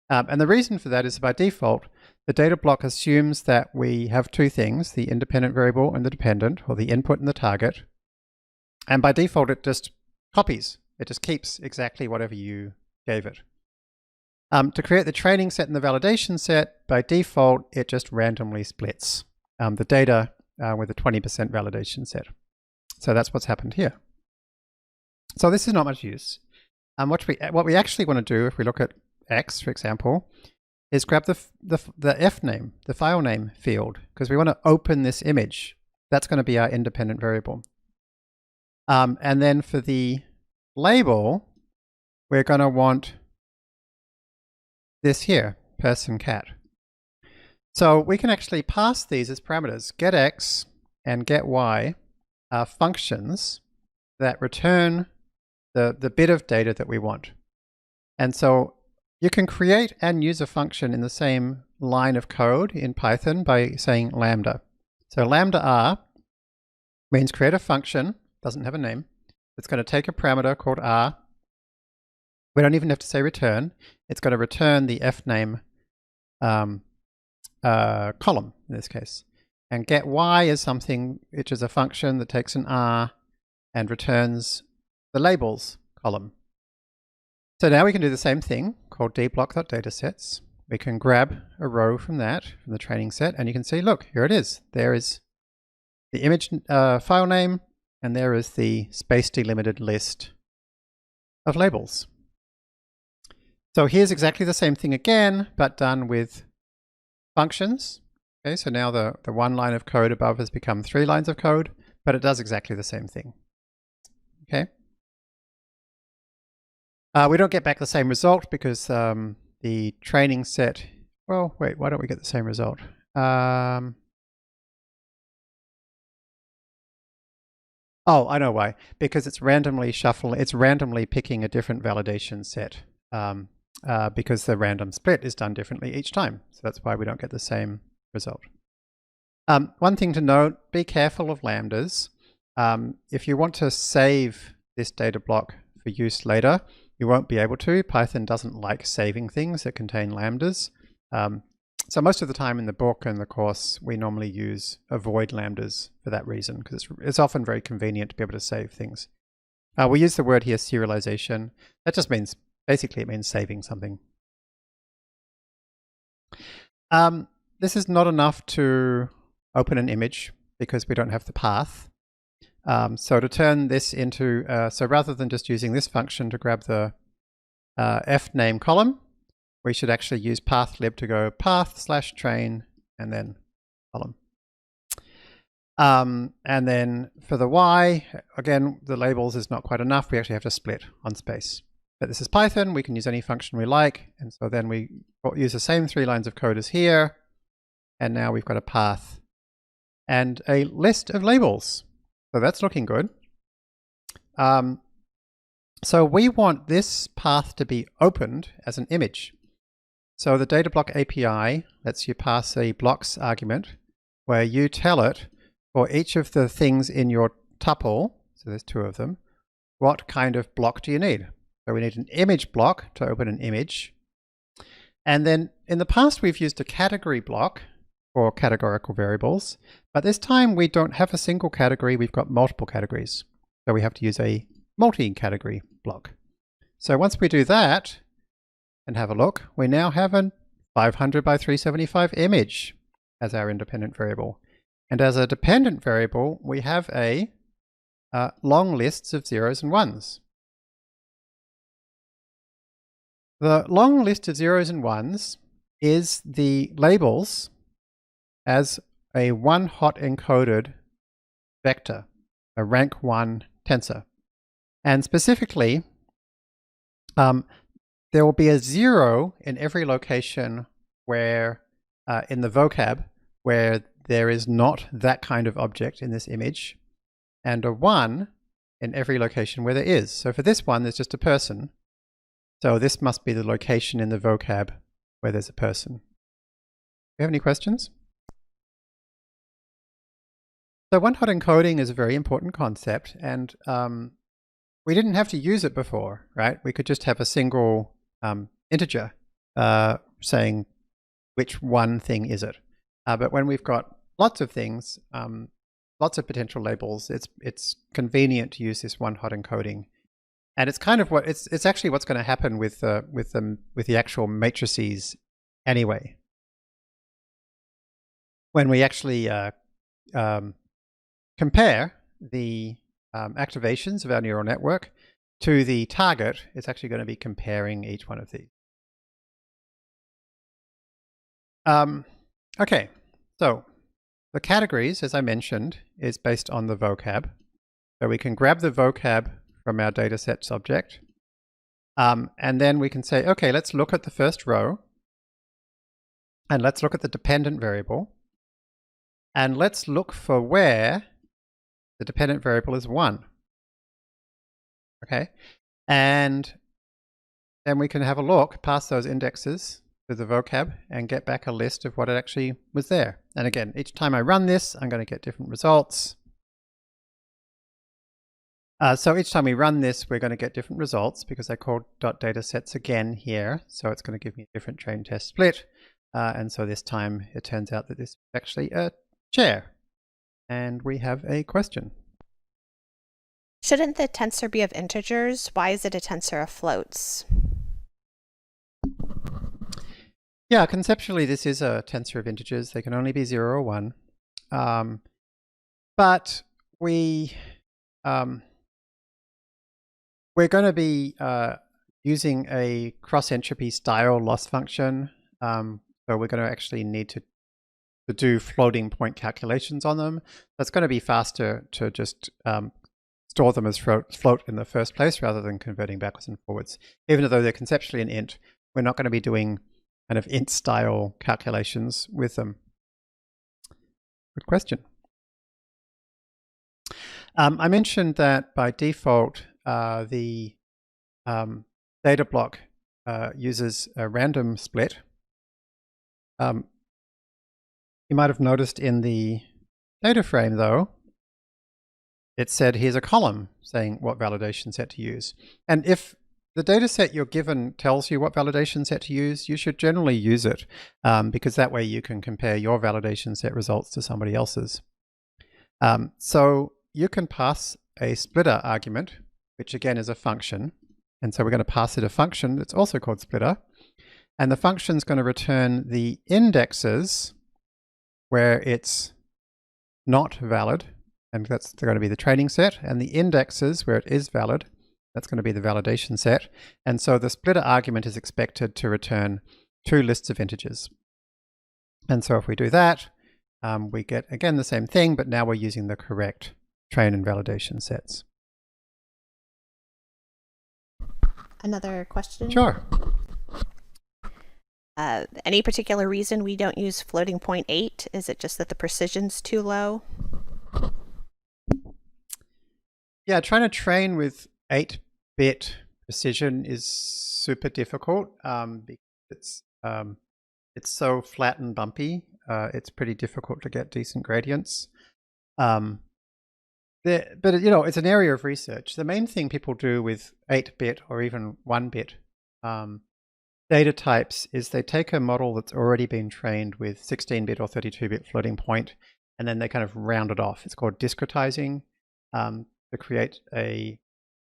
And the reason for that is by default, the data block assumes that we have two things, the independent variable and the dependent, or the input and the target. And by default, it just copies. It just keeps exactly whatever you gave it. To create the training set and the validation set, by default, it just randomly splits the data with a 20% validation set. So that's what's happened here. So this is not much use. What we actually want to do, if we look at x, for example, is grab the f name, the file name field, because we want to open this image. That's going to be our independent variable. And then for the label, we're going to want this here, person cat. So we can actually pass these as parameters. Get x and get y are functions that return the bit of data that we want. And so you can create and use a function in the same line of code in Python by saying lambda. So lambda r means create a function, doesn't have a name. It's going to take a parameter called r. We don't even have to say return. It's going to return the fname column in this case. And get y is something which is a function that takes an r and returns the labels column. So now we can do the same thing called dblock.datasets. We can grab a row from that, from the training set, and you can see, look, here it is. There is the image file name, and there is the space delimited list of labels. So here's exactly the same thing again, but done with functions. Okay, so now the one line of code above has become 3 lines of code, but it does exactly the same thing. Okay. We don't get back the same result because the training set, well, wait, why don't we get the same result? Oh, I know why. Because it's randomly it's randomly picking a different validation set because the random split is done differently each time. So that's why we don't get the same result. One thing to note, be careful of lambdas. If you want to save this data block for use later, you won't be able to. Python doesn't like saving things that contain lambdas. So most of the time in the book and the course, we normally use avoid lambdas for that reason, because it's often very convenient to be able to save things. We use the word here serialization. That just means, basically it means saving something. This is not enough to open an image because we don't have the path. So to turn this into, so rather than just using this function to grab the fname column, we should actually use pathlib to go path/train and then column. And then for the y, again, the labels is not quite enough. We actually have to split on space. But this is Python. We can use any function we like. And so then we use the same 3 lines of code as here. And now we've got a path and a list of labels. So that's looking good. So we want this path to be opened as an image. So the data block API lets you pass a blocks argument where you tell it for each of the things in your tuple, so there's 2 of them, what kind of block do you need? So we need an image block to open an image. And then in the past we've used a category block for categorical variables, but this time we don't have a single category, we've got multiple categories. So we have to use a multi-category block. So once we do that and have a look, we now have a 500 by 375 image as our independent variable. And as a dependent variable, we have a long lists of zeros and ones. The long list of zeros and ones is the labels as a one-hot encoded vector, a rank 1 tensor. And specifically, there will be a 0 in every location where, in the vocab, where there is not that kind of object in this image, and a 1 in every location where there is. So for this one, there's just a person. So this must be the location in the vocab where there's a person. Do you have any questions? So one-hot encoding is a very important concept, and we didn't have to use it before, right? We could just have a single integer saying which one thing is it. But when we've got lots of things, lots of potential labels, it's convenient to use this one-hot encoding, and it's kind of what it's actually what's going to happen with the actual matrices anyway. When we actually compare the activations of our neural network to the target, it's actually going to be comparing each one of these. Okay, so the categories, as I mentioned, is based on the vocab. So we can grab the vocab from our dataset subject, and then we can say, okay, let's look at the first row, and let's look at the dependent variable, and let's look for where the dependent variable is 1. Okay, and then we can have a look past those indexes to the vocab and get back a list of what it actually was there. And again, each time I run this, I'm going to get different results. So each time we run this, we're going to get different results because I called .datasets again here. So it's going to give me a different train test split. And so this time it turns out that this is actually a chair. And we have a question. Shouldn't the tensor be of integers? Why is it a tensor of floats? Yeah, conceptually this is a tensor of integers. They can only be 0 or 1. But we're going to be using a cross-entropy style loss function. So we're going to actually need to do floating point calculations on them. That's going to be faster to just store them as float in the first place rather than converting backwards and forwards. Even though they're conceptually an int, we're not going to be doing kind of int style calculations with them. Good question. I mentioned that by default, the data block uses a random split. You might have noticed in the data frame, though, it said here's a column saying what validation set to use. And if the data set you're given tells you what validation set to use, you should generally use it because that way you can compare your validation set results to somebody else's. So you can pass a splitter argument, which again is a function. And so we're going to pass it a function that's also called splitter. And the function is going to return the indexes where it's not valid. And that's going to be the training set. And the indexes where it is valid, that's going to be the validation set. And so the splitter argument is expected to return 2 lists of integers. And so if we do that, we get, again, the same thing, but now we're using the correct train and validation sets. Another question? Sure. Any particular reason we don't use floating point 8? Is it just that the precision's too low? Yeah, trying to train with 8-bit precision is super difficult because it's so flat and bumpy. It's pretty difficult to get decent gradients. But you know, it's an area of research. The main thing people do with 8-bit or even 1-bit data types is they take a model that's already been trained with 16-bit or 32-bit floating point, and then they kind of round it off. It's called discretizing to create a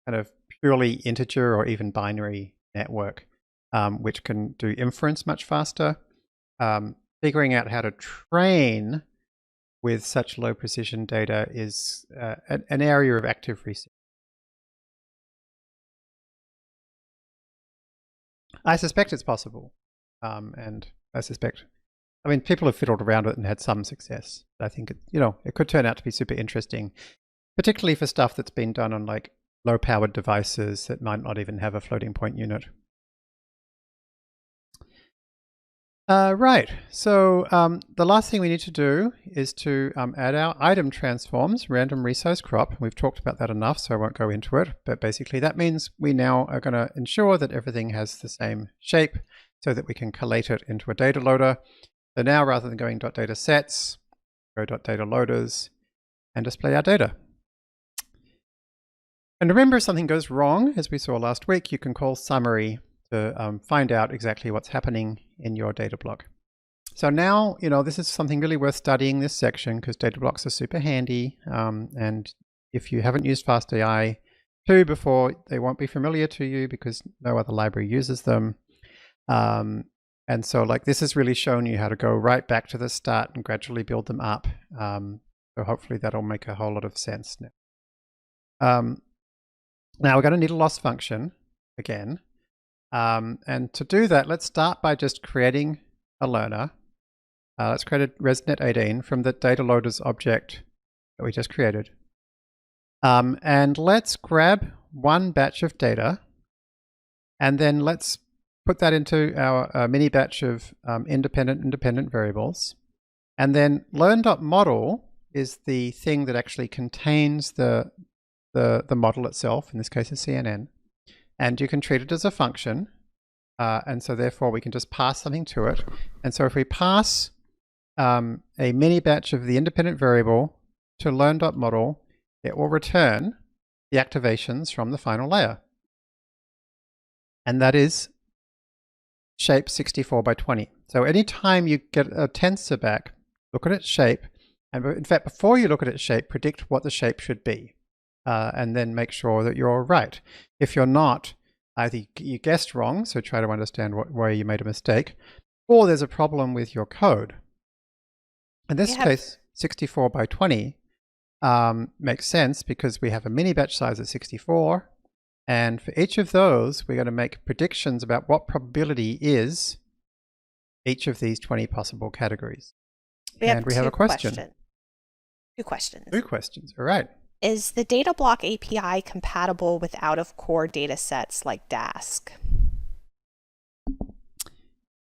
kind of purely integer or even binary network, which can do inference much faster. Figuring out how to train with such low precision data is an area of active research. I suspect it's possible, and I mean, people have fiddled around it and had some success. I think it could turn out to be super interesting, particularly for stuff that's been done on like low-powered devices that might not even have a floating point unit. Right, so the last thing we need to do is to add our item transforms, random resize crop. We've talked about that enough, so I won't go into it. But basically that means we now are going to ensure that everything has the same shape so that we can collate it into a data loader. So now rather than going .datasets, go .dataloaders and display our data. And remember, if something goes wrong, as we saw last week, you can call summary to find out exactly what's happening in your data block. So now, this is something really worth studying, this section, because data blocks are super handy. And if you haven't used fastai 2 before, they won't be familiar to you because no other library uses them. And so this has really shown you how to go right back to the start and gradually build them up. So hopefully that'll make a whole lot of sense now. Now we're going to need a loss function again. And to do that, let's start by just creating a learner. let's create a ResNet 18 from the data loaders object that we just created. And let's grab one batch of data, and then let's put that into our mini batch of independent variables. And then learn.model is the thing that actually contains the model itself, in this case a CNN. And you can treat it as a function. And so therefore we can just pass something to it. And so if we pass a mini batch of the independent variable to learn.model, it will return the activations from the final layer. And that is shape 64 by 20. So anytime you get a tensor back, look at its shape. And in fact, before you look at its shape, predict what the shape should be. And then make sure that you're right. If you're not, either you guessed wrong, so try to understand where you made a mistake, or there's a problem with your code. In this case, 64 by 20 makes sense because we have a mini batch size of 64. And for each of those, we're going to make predictions about what probability is each of these 20 possible categories. We have a question. Two questions. Two questions, all right. Is the data block API compatible with out-of-core data sets like Dask?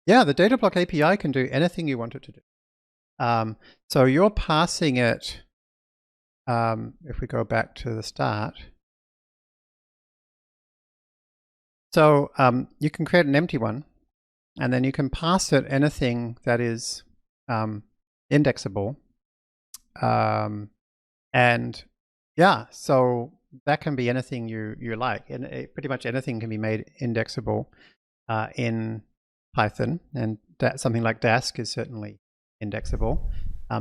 Yeah, the data block API can do anything you want it to do. So you're passing it, if we go back to the start. So you can create an empty one, and then you can pass it anything that is indexable. And yeah, so that can be anything you like. And pretty much anything can be made indexable in Python, and something like Dask is certainly indexable.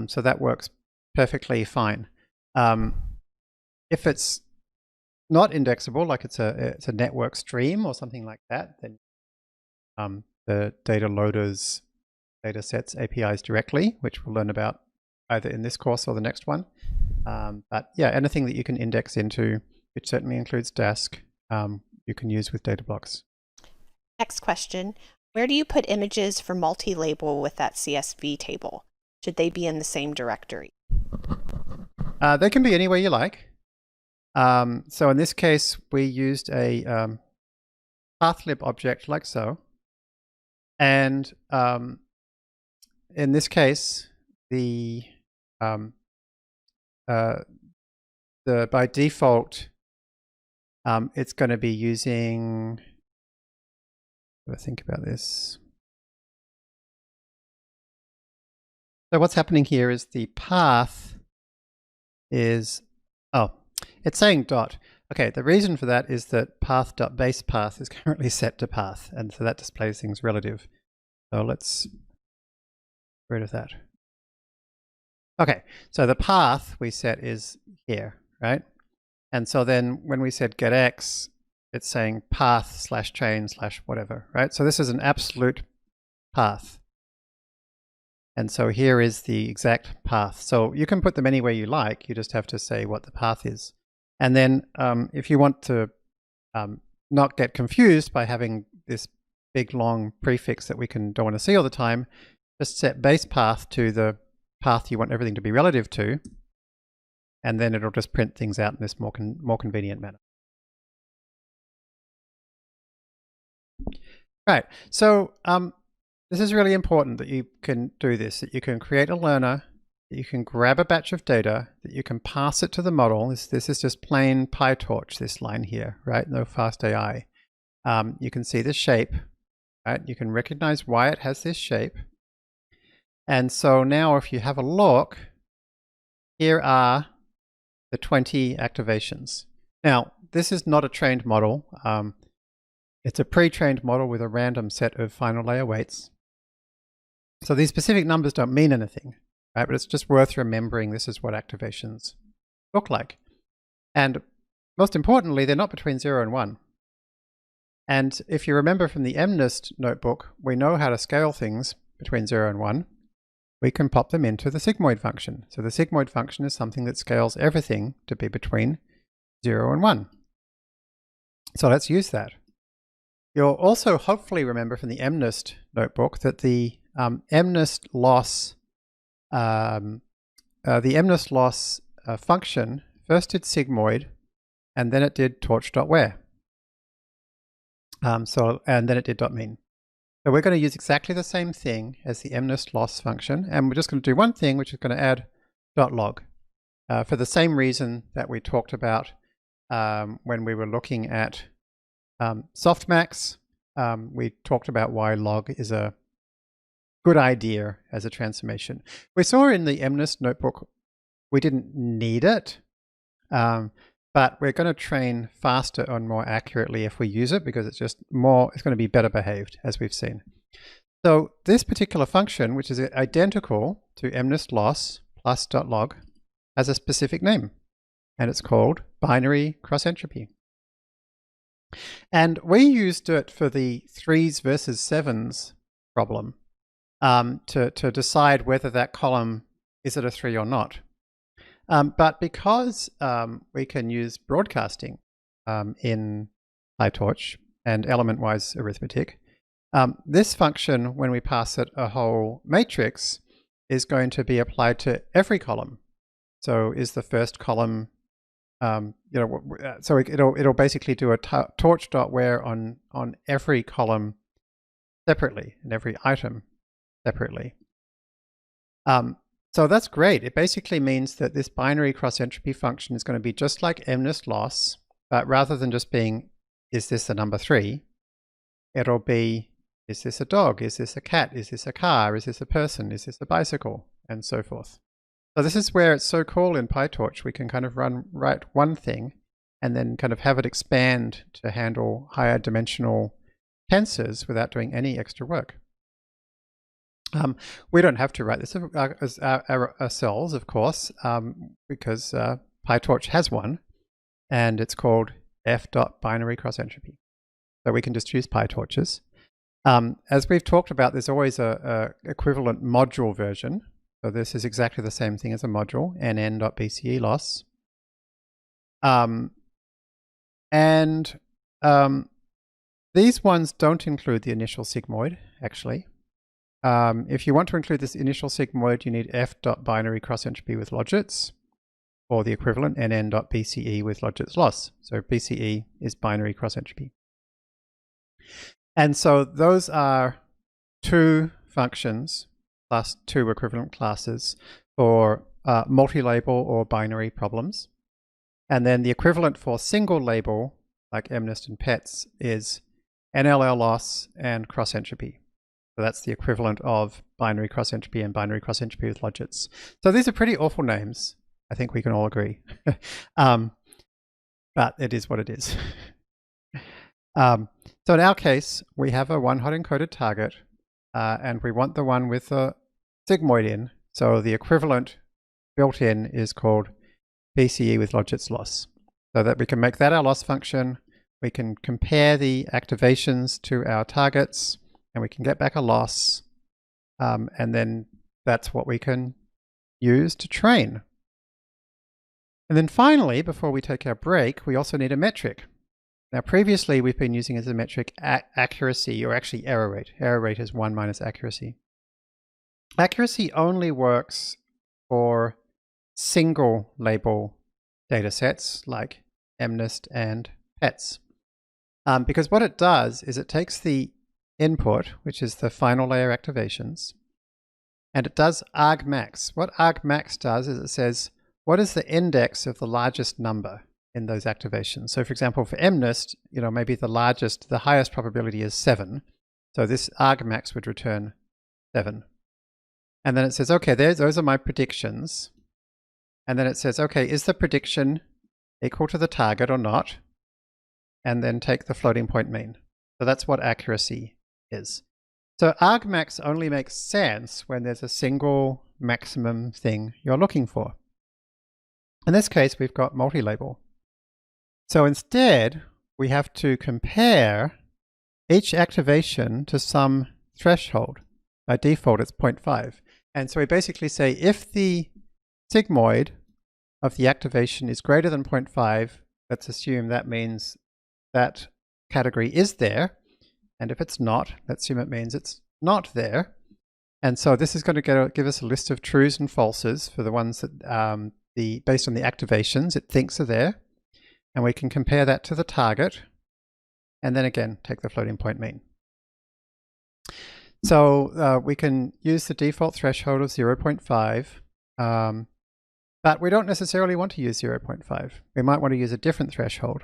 So that works perfectly fine. If it's not indexable, like it's a network stream or something like that, then the data loaders data sets APIs directly, which we'll learn about either in this course or the next one. But yeah, anything that you can index into, which certainly includes Dask, you can use with data blocks. Next question. Where do you put images for multi-label with that CSV table? Should they be in the same directory? They can be anywhere you like. So in this case, we used a pathlib object like so. And in this case, by default, it's going to be using, let's think about this. So what's happening here is the path is, it's saying dot. Okay, the reason for that is that path.basePath is currently set to path, and so that displays things relative. So let's get rid of that. Okay, so the path we set is here, right? And so then when we said getX, it's saying path/chain/whatever, right? So this is an absolute path. And so here is the exact path. So you can put them anywhere you like, you just have to say what the path is. And then if you want to not get confused by having this big long prefix that we don't want to see all the time, just set base path to the path you want everything to be relative to, and then it'll just print things out in this more convenient manner. Right, so this is really important that you can do this, that you can create a learner, that you can grab a batch of data, that you can pass it to the model. This is just plain PyTorch, this line here, right? No fastai. You can see the shape, right? You can recognize why it has this shape. And so now if you have a look, here are the 20 activations. Now, this is not a trained model. It's a pre-trained model with a random set of final layer weights. So these specific numbers don't mean anything, right? But it's just worth remembering this is what activations look like. And most importantly, they're not between 0 and 1. And if you remember from the MNIST notebook, we know how to scale things between 0 and 1. We can pop them into the sigmoid function. So the sigmoid function is something that scales everything to be between 0 and 1. So let's use that. You'll also hopefully remember from the MNIST notebook that the Mse Loss, the Mse Loss function first did sigmoid, and then it did torch.where. And then it did .mean. So we're going to use exactly the same thing as the Mse Loss function, and we're just going to do one thing, which is going to add .log for the same reason that we talked about when we were looking at softmax. We talked about why log is a good idea as a transformation. We saw in the Mse notebook we didn't need it, but we're going to train faster and more accurately if we use it, because it's just more, it's going to be better behaved, as we've seen. So this particular function, which is identical to Mse Loss plus .log, has a specific name, and it's called binary cross entropy. And we used it for the 3s versus 7s problem to decide whether that column is it a 3 or not. But because we can use broadcasting in PyTorch and element-wise arithmetic, this function, when we pass it a whole matrix, is going to be applied to every column. So is the first column, so it'll basically do a torch.where on every column separately and every item separately. So that's great. It basically means that this binary cross entropy function is going to be just like Mse Loss, but rather than just being, is this a number 3, it'll be, is this a dog? Is this a cat? Is this a car? Is this a person? Is this a bicycle? And so forth. So this is where it's so cool in PyTorch. We can kind of write one thing and then kind of have it expand to handle higher dimensional tensors without doing any extra work. We don't have to write this ourselves, of course, because PyTorch has one, and it's called f.binary cross entropy. So we can just use PyTorches. As we've talked about, there's always a equivalent module version. So this is exactly the same thing as a module, nn.bce loss. These ones don't include the initial sigmoid, actually. If you want to include this initial sigmoid, you need f.binary cross entropy with logits, or the equivalent nn.bce with logits loss. So BCE is binary cross entropy. And so those are 2 functions plus 2 equivalent classes for multi-label or binary problems. And then the equivalent for single label, like MNIST and PETS, is NLL loss and cross entropy. So that's the equivalent of binary cross entropy and binary cross entropy with logits. So these are pretty awful names. I think we can all agree. But it is what it is. So in our case, we have a one-hot encoded target, and we want the one with the sigmoid in. So the equivalent built in is called BCE with logits loss. So that we can make that our loss function. We can compare the activations to our targets, and we can get back a loss. And then that's what we can use to train. And then finally, before we take our break, we also need a metric. Now previously we've been using as a metric accuracy, or actually error rate. Error rate is 1 minus accuracy. Accuracy only works for single label data sets like MNIST and PETS. Because what it does is it takes the input, which is the final layer activations, and it does argmax. What argmax does is it says, what is the index of the largest number in those activations? So for example, for MNIST, maybe the highest probability is 7. So this argmax would return 7. And then it says, okay, those are my predictions. And then it says, okay, is the prediction equal to the target or not? And then take the floating point mean. So that's what accuracy is. So argmax only makes sense when there's a single maximum thing you're looking for. In this case, we've got multi-label. So instead, we have to compare each activation to some threshold. By default, it's 0.5. And so we basically say if the sigmoid of the activation is greater than 0.5, let's assume that means that category is there. And if it's not, let's assume it means it's not there. And so this is going to give us a list of trues and falses for the ones that based on the activations it thinks are there. And we can compare that to the target. And then again, take the floating point mean. So we can use the default threshold of 0.5, but we don't necessarily want to use 0.5. We might want to use a different threshold.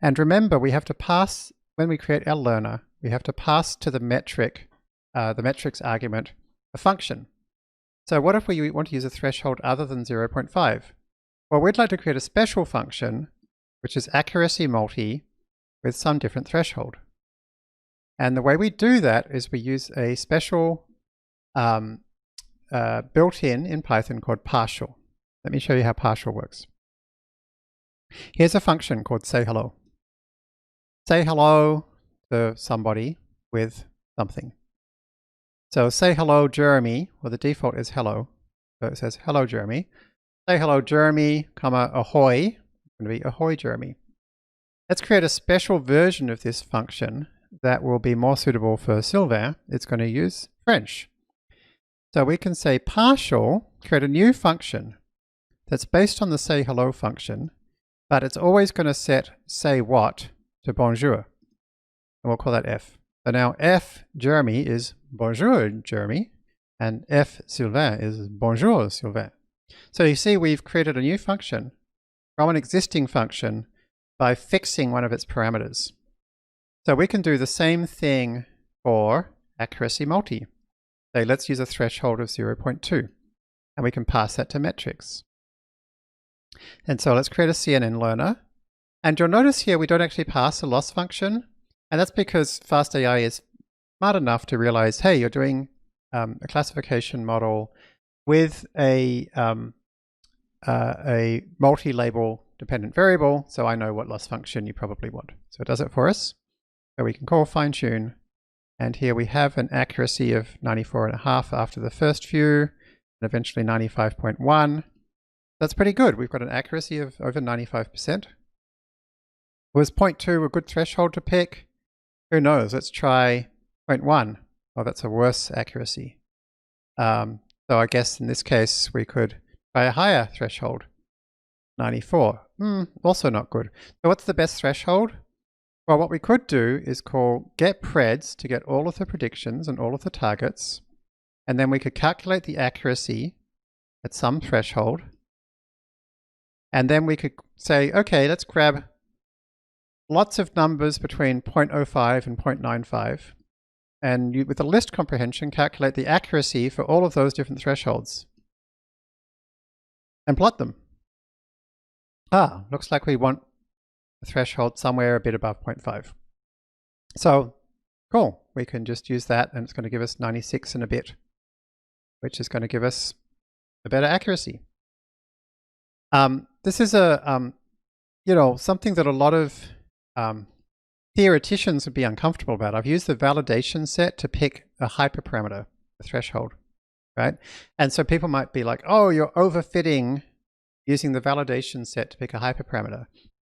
And remember, we have to pass, when we create our learner, we have to pass to the metric, the metrics argument, a function. So what if we want to use a threshold other than 0.5? Well, we'd like to create a special function, which is accuracy multi with some different threshold. And the way we do that is we use a special built-in Python called partial. Let me show you how partial works. Here's a function called say hello. Say hello to somebody with something. So say hello Jeremy, well the default is hello. So it says hello Jeremy. Say hello Jeremy, comma ahoy. It's going to be ahoy Jeremy. Let's create a special version of this function that will be more suitable for Sylvain. It's going to use French. So we can say partial, create a new function that's based on the say hello function, but it's always going to set say what to bonjour. And we'll call that F. So now F Jeremy is bonjour Jeremy, and F Sylvain is bonjour Sylvain. So you see we've created a new function from an existing function by fixing one of its parameters. So we can do the same thing for accuracy multi. So let's use a threshold of 0.2, and we can pass that to metrics. And so let's create a CNN learner. And you'll notice here we don't actually pass a loss function, and that's because FastAI is smart enough to realize, hey, you're doing a classification model with a multi-label dependent variable, so I know what loss function you probably want. So it does it for us. So we can call fine tune, and here we have an accuracy of 94.5 after the first few, and eventually 95.1. That's pretty good. We've got an accuracy of over 95%. Was 0.2 a good threshold to pick? Who knows? Let's try 0.1. Oh, that's a worse accuracy. So I guess in this case we could try a higher threshold, 94. Also not good. So what's the best threshold? Well, what we could do is call getPreds to get all of the predictions and all of the targets, and then we could calculate the accuracy at some threshold, and then we could say, okay, let's grab lots of numbers between 0.05 and 0.95, and with a list comprehension, calculate the accuracy for all of those different thresholds and plot them. Looks like we want a threshold somewhere a bit above 0.5. So cool, we can just use that, and it's going to give us 96 and a bit, which is going to give us a better accuracy. This is a something that a lot of theoreticians would be uncomfortable about. I've used the validation set to pick a hyperparameter, a threshold, right? And so people might be like, oh, you're overfitting using the validation set to pick a hyperparameter.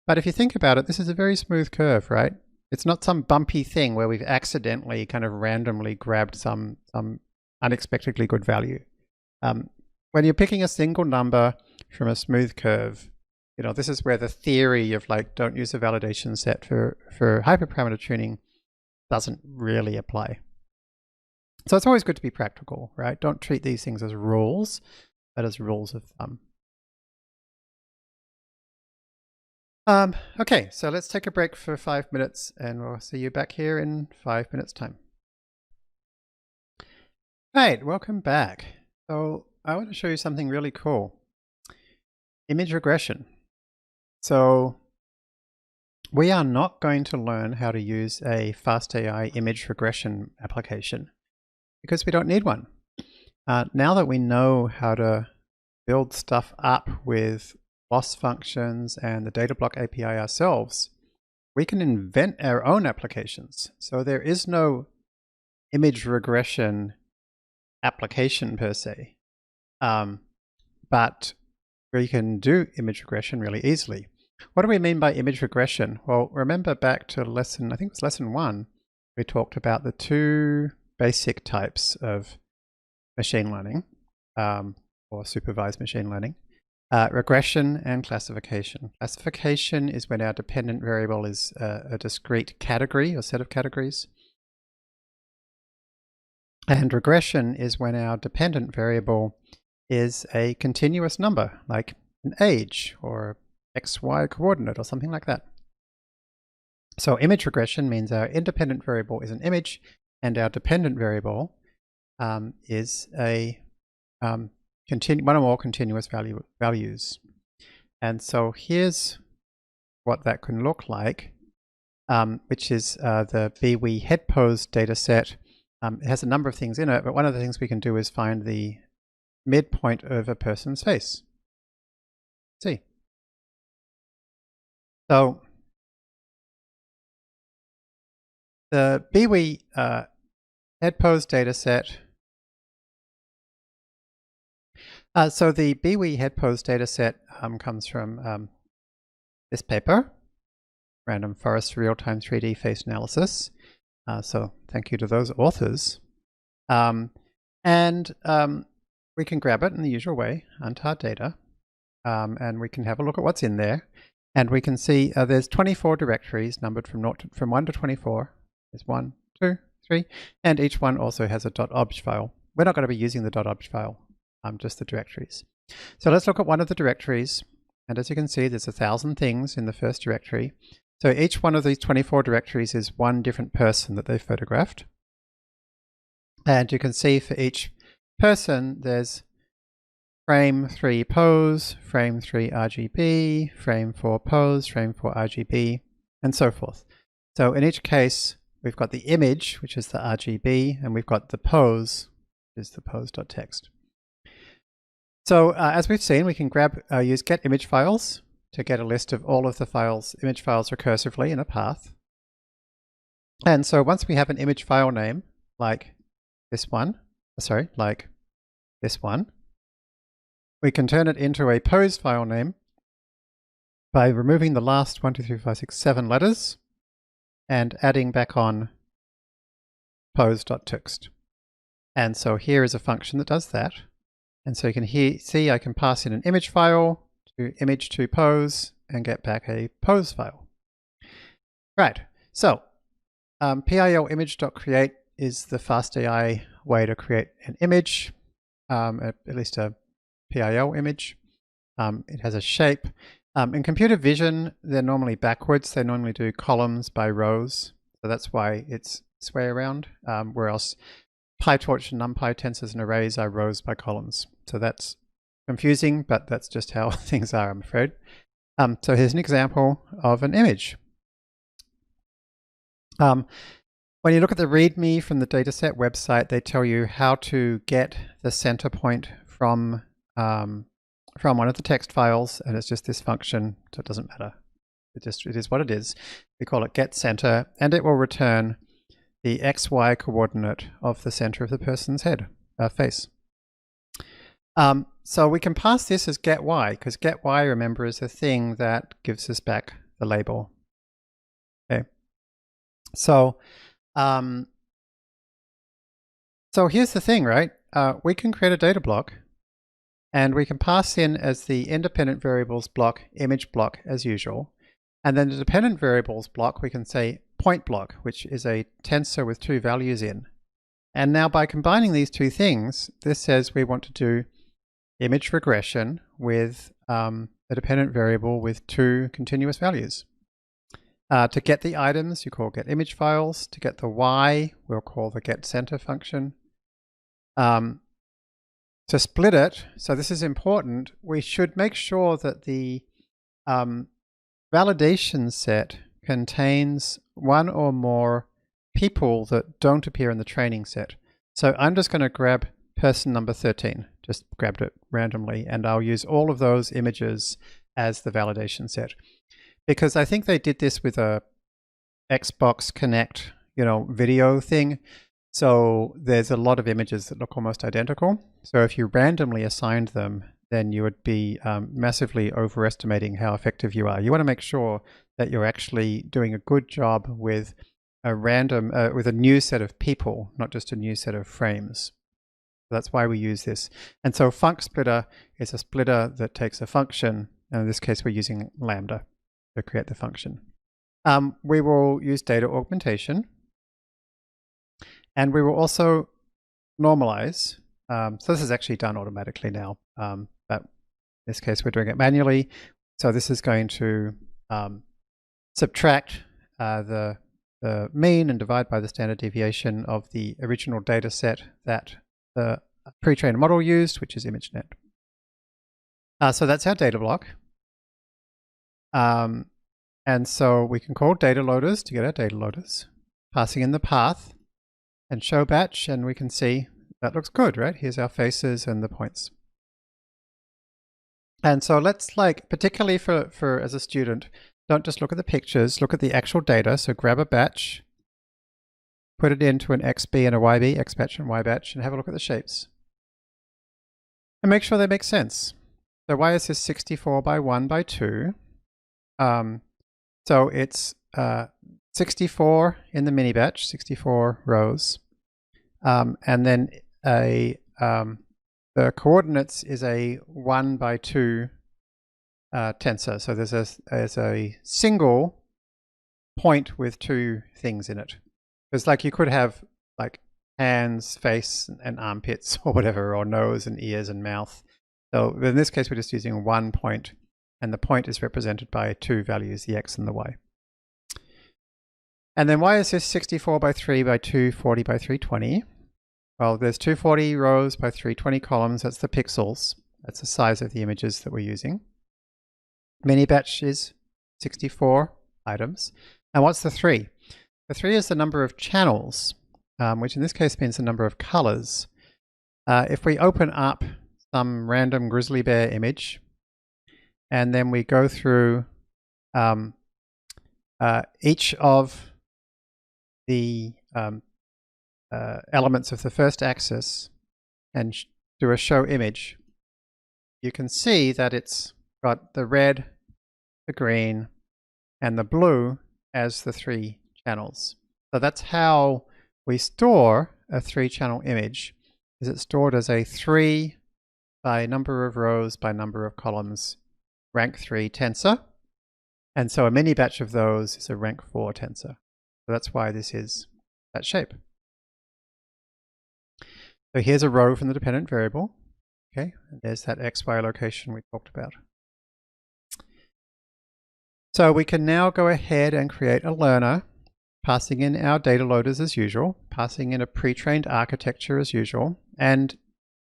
But if you think about it, this is a very smooth curve, right? It's not some bumpy thing where we've accidentally kind of randomly grabbed some unexpectedly good value. When you're picking a single number from a smooth curve, this is where the theory of like, don't use a validation set for hyperparameter tuning doesn't really apply. So it's always good to be practical, right? Don't treat these things as rules, but as rules of thumb. Okay, so let's take a break for 5 minutes, and we'll see you back here in 5 minutes' time. Right, welcome back. So I want to show you something really cool. Image regression. So we are not going to learn how to use a FastAI image regression application because we don't need one. Now that we know how to build stuff up with loss functions and the data block API ourselves, we can invent our own applications. So there is no image regression application per se, but we can do image regression really easily. What do we mean by image regression? Well, remember back to lesson, I think it was lesson 1, we talked about the two basic types of machine learning, or supervised machine learning. Regression and classification. Classification is when our dependent variable is a discrete category or set of categories. And regression is when our dependent variable is a continuous number, like an age or XY coordinate or something like that. So image regression means our independent variable is an image and our dependent variable is a one or more continuous values. And so here's what that can look like, which is the BWE head pose data set. It has a number of things in it, but one of the things we can do is find the midpoint of a person's face. See. So the BWE head pose data set. So the BWE head pose data set comes from this paper, Random Forest Real-Time 3D Face Analysis. So thank you to those authors. And we can grab it in the usual way, untar data, and we can have a look at what's in there. And we can see there's 24 directories numbered from 1 to 24. There's 1, 2, 3, and each one also has a .obj file. We're not going to be using the .obj file, just the directories. So let's look at one of the directories. And as you can see, there's 1,000 things in the first directory. So each one of these 24 directories is one different person that they photographed. And you can see for each person, there's frame 3 pose, frame 3 RGB, frame 4 pose, frame 4 RGB, and so forth. So in each case, we've got the image, which is the RGB, and we've got the pose, which is the pose.txt. So as we've seen, we can use get image files to get a list of all of the image files recursively in a path. And so once we have an image file name, like this one, we can turn it into a pose file name by removing the last 1, 2, 3, 4, 5, 6, 7 letters and adding back on pose.txt. And so here is a function that does that. And so you can see I can pass in an image file to image to pose and get back a pose file. Right, so PIL image.create is the fastai way to create an image, at least a PIL image. It has a shape. In computer vision, they're normally backwards. They normally do columns by rows. So that's why it's this way around, whereas PyTorch and NumPy tensors and arrays are rows by columns. So that's confusing, but that's just how things are, I'm afraid. So here's an example of an image. When you look at the README from the dataset website, they tell you how to get the center point from one of the text files, and it's just this function, so it doesn't matter. It is what it is. We call it get center, and it will return the XY coordinate of the center of the person's face. So we can pass this as get Y, because get Y, remember, is the thing that gives us back the label. Okay. So here's the thing, right? We can create a data block, and we can pass in as the independent variables block, image block as usual. And then the dependent variables block, we can say point block, which is a tensor with 2 values in. And now by combining these two things, this says we want to do image regression with a dependent variable with 2 continuous values. To get the items, you call get image files. To get the Y, we'll call the get center function. To split it, so this is important, we should make sure that the validation set contains one or more people that don't appear in the training set. So I'm just going to grab person number 13, just grabbed it randomly, and I'll use all of those images as the validation set. Because I think they did this with a Xbox Connect, video thing. So there's a lot of images that look almost identical. So if you randomly assigned them, then you would be massively overestimating how effective you are. You want to make sure that you're actually doing a good job with a new set of people, not just a new set of frames. That's why we use this. And so Func Splitter is a splitter that takes a function, and in this case we're using lambda to create the function. We will use data augmentation, and we will also normalize. So this is actually done automatically now, but in this case we're doing it manually. So this is going to subtract the mean and divide by the standard deviation of the original data set that the pre-trained model used, which is ImageNet. So that's our data block. And so we can call data loaders to get our data loaders, passing in the path and show batch, and we can see that looks good, right? Here's our faces and the points. And so let's, like, particularly for as a student, don't just look at the pictures, look at the actual data. So grab a batch, put it into an XB and a YB, X batch and Y batch, and have a look at the shapes. And make sure they make sense. So why is this 64 by 1 by 2? So it's 64 in the mini batch, 64 rows. And then the coordinates is a 1 by 2 tensor. So there's a single point with two things in it. Because like you could have like hands, face, and armpits or whatever, or nose and ears and mouth. So in this case, we're just using one point, and the point is represented by two values, the X and the Y. And then why is this 64 by 3 by 240 by 320? Well, there's 240 rows by 320 columns. That's the pixels. That's the size of the images that we're using. Mini batch is 64 items. And what's the 3? The 3 is the number of channels, which in this case means the number of colors. If we open up some random grizzly bear image, and then we go through each of the elements of the first axis and do a show image, you can see that it's got the red, the green, and the blue as the 3 channels. So that's how we store a 3-channel image. Is it stored as a 3 by number of rows by number of columns rank 3 tensor, and so a mini batch of those is a rank 4 tensor. So that's why this is that shape. So here's a row from the dependent variable. Okay, and there's that XY location we talked about. So we can now go ahead and create a learner, passing in our data loaders as usual, passing in a pre-trained architecture as usual. And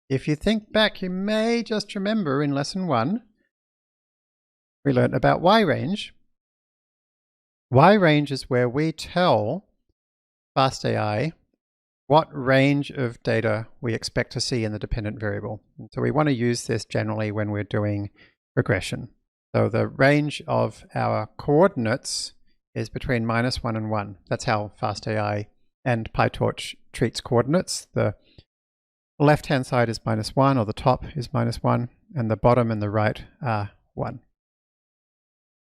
if you think back, you may just remember in lesson 1, we learned about Y-range. Y-range is where we tell fastai what range of data we expect to see in the dependent variable. And so we want to use this generally when we're doing regression. So the range of our coordinates is between -1 and 1. That's how fastai and PyTorch treats coordinates. The left-hand side is -1, or the top is -1, and the bottom and the right are 1.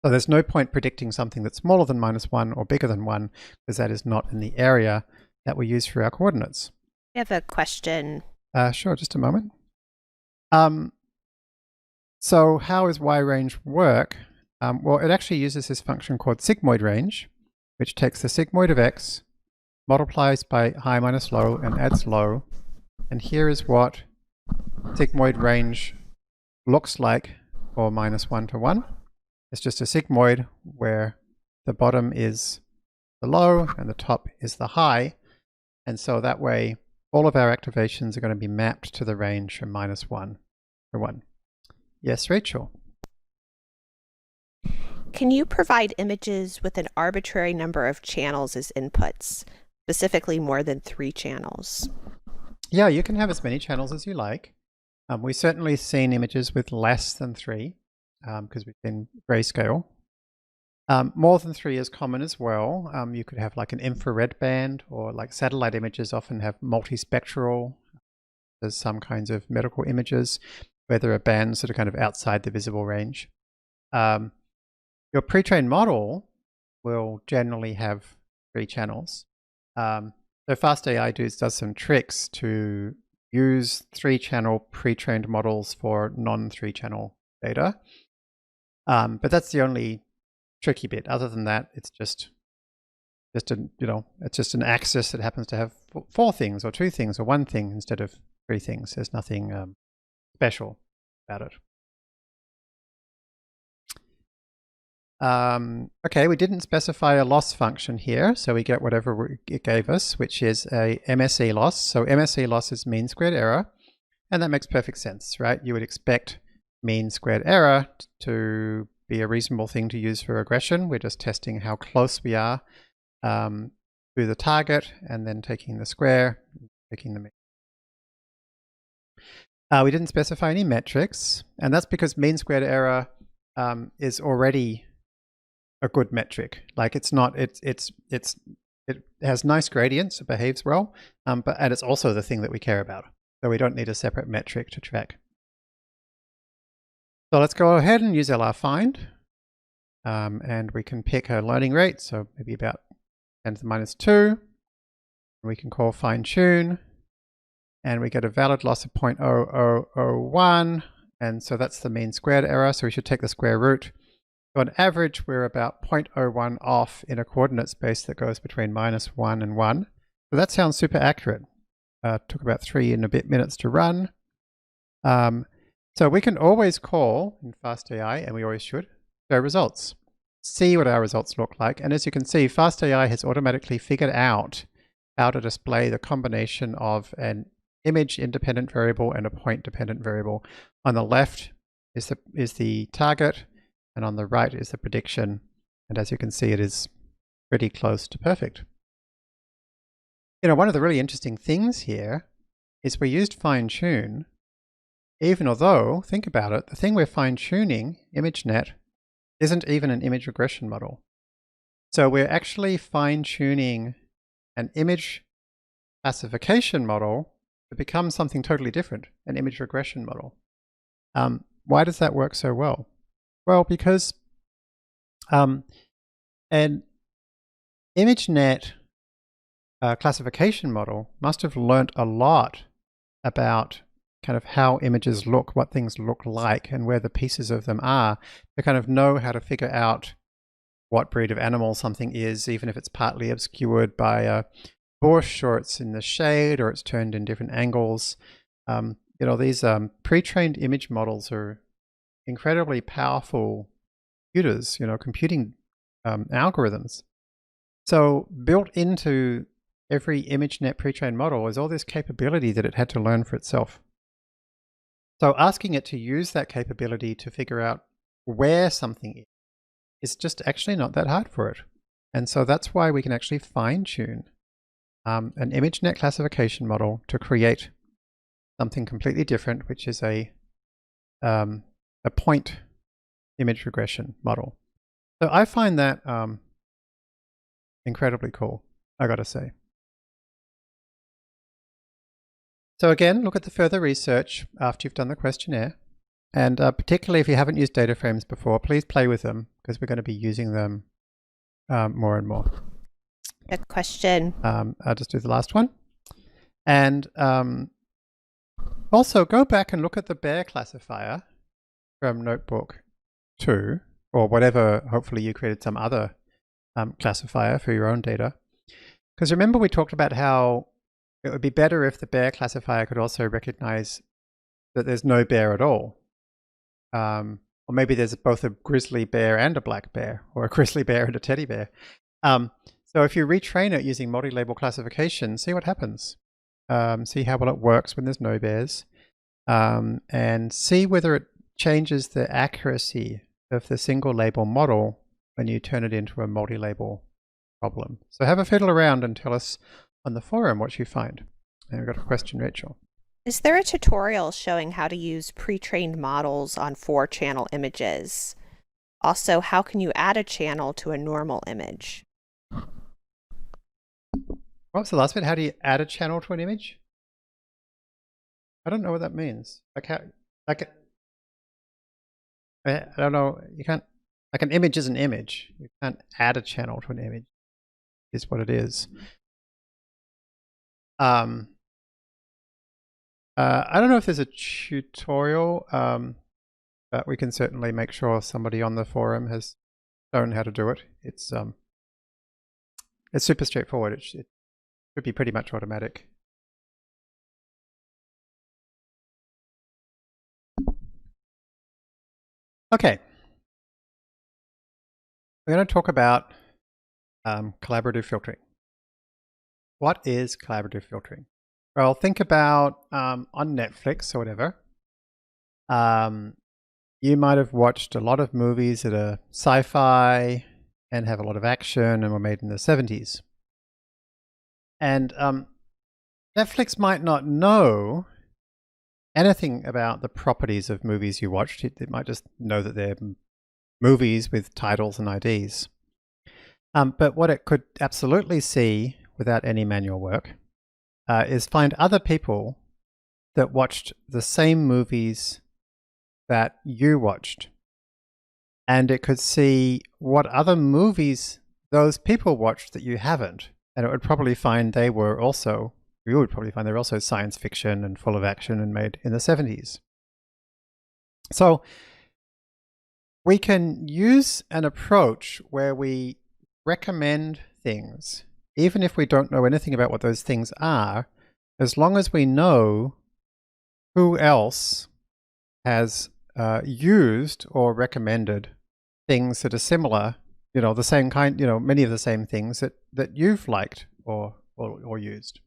So there's no point predicting something that's smaller than -1 or bigger than 1, because that is not in the area that we use for our coordinates. I have a question. Sure, just a moment. So how does Y-range work? Well, it actually uses this function called sigmoid range, which takes the sigmoid of X, multiplies by high minus low, and adds low. And here is what sigmoid range looks like for -1 to 1. It's just a sigmoid where the bottom is the low and the top is the high. And so that way, all of our activations are going to be mapped to the range from -1 to 1. Yes, Rachel? Can you provide images with an arbitrary number of channels as inputs, specifically more than 3 channels? Yeah, you can have as many channels as you like. We've certainly seen images with less than 3, because we've been grayscale. More than 3 is common as well. You could have like an infrared band, or like satellite images often have multispectral. There's some kinds of medical images where there are bands that are kind of outside the visible range. Your pre-trained model will generally have 3 channels. So fastai does some tricks to use 3-channel pre-trained models for non-3-channel data. But that's the only tricky bit. Other than that, it's just it's just an axis that happens to have 4 things or 2 things or 1 thing instead of 3 things. There's nothing special about it. Okay, we didn't specify a loss function here, so we get whatever it gave us, which is a Mse loss. So Mse loss is mean squared error, and that makes perfect sense, right? You would expect mean squared error to be a reasonable thing to use for regression. We're just testing how close we are to the target, and then taking the square, taking the mean. We didn't specify any metrics, and that's because mean squared error is already a good metric. Like it has nice gradients, it behaves well, and it's also the thing that we care about. So we don't need a separate metric to track. So let's go ahead and use LR_find, and we can pick a learning rate, so maybe about 10 to the minus 2. We can call fine tune, and we get a valid loss of 0.0001, and so that's the mean squared error. So we should take the square root. So on average, we're about 0.01 off in a coordinate space that goes between -1 and 1. So that sounds super accurate. Took about 3 and a bit minutes to run. So we can always call in fastai, and we always should, show results. See what our results look like. And as you can see, fastai has automatically figured out how to display the combination of an image-independent variable and a point-dependent variable. On the left is the target, and on the right is the prediction. And as you can see, it is pretty close to perfect. One of the really interesting things here is we used fine-tune, even although, think about it, the thing we're fine-tuning, ImageNet, isn't even an image regression model. So we're actually fine-tuning an image classification model to become something totally different, an image regression model. Why does that work so well? Well, because an ImageNet classification model must have learnt a lot about kind of how images look, what things look like, and where the pieces of them are, to kind of know how to figure out what breed of animal something is, even if it's partly obscured by a bush, or it's in the shade, or it's turned in different angles. These pre-trained image models are incredibly powerful computers, computing algorithms. So built into every ImageNet pre-trained model is all this capability that it had to learn for itself. So asking it to use that capability to figure out where something is just actually not that hard for it. And so that's why we can actually fine-tune an ImageNet classification model to create something completely different, which is a point image regression model. So I find that incredibly cool, I gotta say. So again, look at the further research after you've done the questionnaire. And particularly if you haven't used data frames before, please play with them, because we're going to be using them more and more. Good question. I'll just do the last one. And also go back and look at the bear classifier from Notebook 2, or whatever, hopefully you created some other classifier for your own data. Because remember we talked about how it would be better if the bear classifier could also recognize that there's no bear at all. Or maybe there's both a grizzly bear and a black bear, or a grizzly bear and a teddy bear. So if you retrain it using multi-label classification, see what happens. See how well it works when there's no bears. And see whether it changes the accuracy of the single label model when you turn it into a multi-label problem. So have a fiddle around and tell us on the forum what you find. And we've got a question, Rachel. Is there a tutorial showing how to use pre-trained models on 4-channel images? Also, how can you add a channel to a normal image? What was the last bit? How do you add a channel to an image? I don't know what that means. I don't know. You can't, like an image is an image. You can't add a channel to an image, is what it is. I don't know if there's a tutorial, but we can certainly make sure somebody on the forum has shown how to do it. It's super straightforward. It should be pretty much automatic. Okay. We're going to talk about collaborative filtering. What is collaborative filtering? Well, think about on Netflix or whatever. You might have watched a lot of movies that are sci-fi and have a lot of action and were made in the 70s. And Netflix might not know anything about the properties of movies you watched. It might just know that they're movies with titles and IDs. But what it could absolutely see without any manual work is find other people that watched the same movies that you watched. And it could see what other movies those people watched that you haven't. And it would probably find you would probably find they're also science fiction and full of action and made in the 70s. So we can use an approach where we recommend things, even if we don't know anything about what those things are, as long as we know who else has used or recommended things that are similar, the same kind, many of the same things that you've liked or used.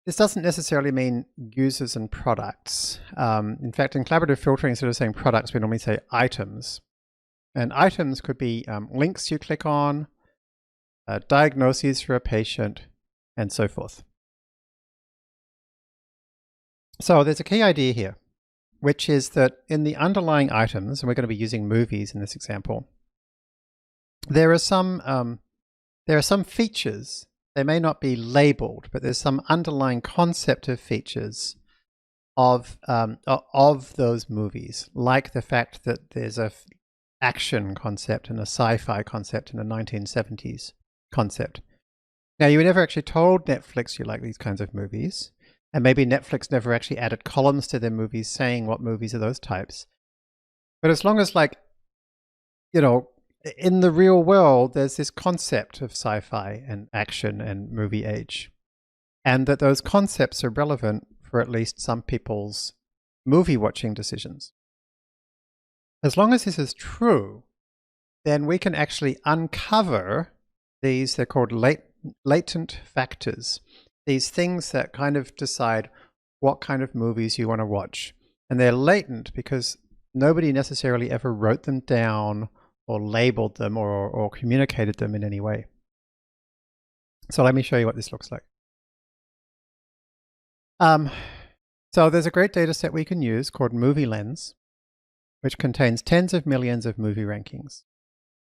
This doesn't necessarily mean users and products. In fact, in collaborative filtering, instead of saying products, we normally say items. And items could be links you click on, diagnoses for a patient, and so forth. So there's a key idea here, which is that in the underlying items, and we're going to be using movies in this example, there are some features. They may not be labeled, but there's some underlying concept of features of those movies, like the fact that there's a action concept and a sci-fi concept and a 1970s concept. Now, you were never actually told Netflix you like these kinds of movies, and maybe Netflix never actually added columns to their movies saying what movies are those types. But as long as, in the real world, there's this concept of sci-fi and action and movie age, and that those concepts are relevant for at least some people's movie watching decisions. As long as this is true, then we can actually uncover these, they're called latent factors, these things that kind of decide what kind of movies you want to watch. And they're latent because nobody necessarily ever wrote them down or labeled them or communicated them in any way. So let me show you what this looks like. So there's a great data set we can use called Movie Lens, which contains tens of millions of movie rankings.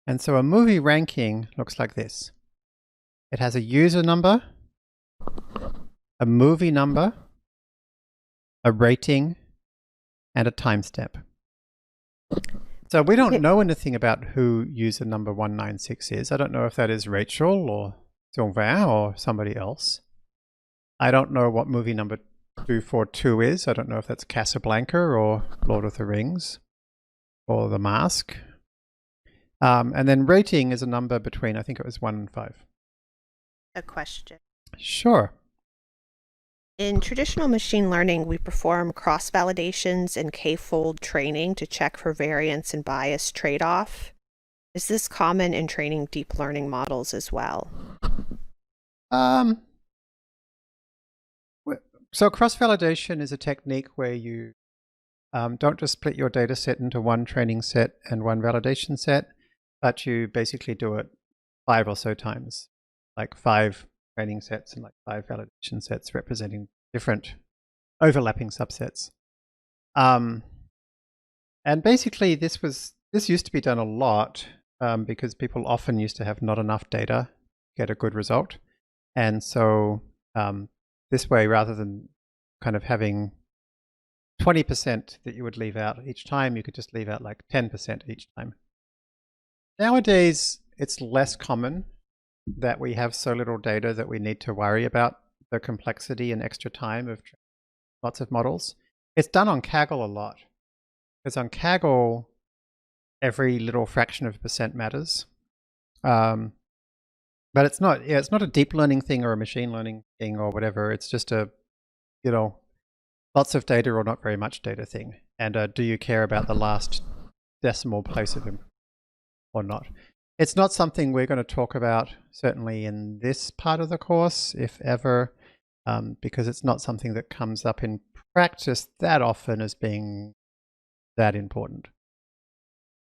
And so a movie ranking looks like this. It has a user number, a movie number, a rating, and a timestamp. So we don't know anything about who user number 196 is. I don't know if that is Rachel or Sylvain or somebody else. I don't know what movie number 242 is. I don't know if that's Casablanca or Lord of the Rings or The Mask. And then rating is a number between, I think it was 1 and 5. A question. Sure. In traditional machine learning, we perform cross-validations and k-fold training to check for variance and bias trade-off. Is this common in training deep learning models as well? So cross-validation is a technique where you don't just split your data set into one training set and one validation set, but you basically do it 5 or so times, like 5 training sets and like 5 validation sets representing different overlapping subsets. And basically this used to be done a lot because people often used to have not enough data to get a good result. And so this way, rather than kind of having 20% that you would leave out each time, you could just leave out like 10% each time. Nowadays, it's less common that we have so little data that we need to worry about the complexity and extra time of lots of models. It's done on Kaggle a lot. Because on Kaggle, every little fraction of a percent matters. But it's not a deep learning thing or a machine learning thing or whatever. It's just a, lots of data or not very much data thing. And do you care about the last decimal place of them or not? It's not something we're going to talk about, certainly in this part of the course, if ever, because it's not something that comes up in practice that often as being that important.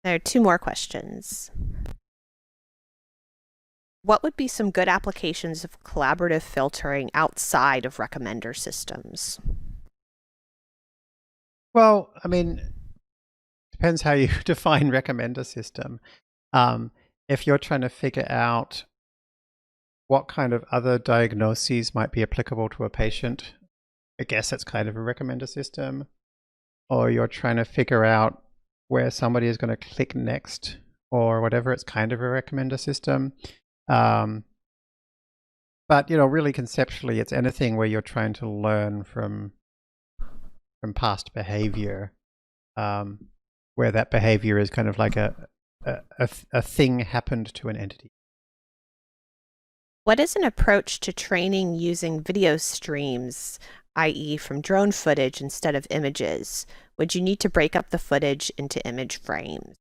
There are two more questions. What would be some good applications of collaborative filtering outside of recommender systems? Well, I mean, depends how you define recommender system. If you're trying to figure out what kind of other diagnoses might be applicable to a patient, I guess that's kind of a recommender system. Or you're trying to figure out where somebody is going to click next or whatever, it's kind of a recommender system. But, really conceptually, it's anything where you're trying to learn from past behavior, where that behavior is kind of like a thing happened to an entity. What is an approach to training using video streams, i.e. from drone footage instead of images? Would you need to break up the footage into image frames?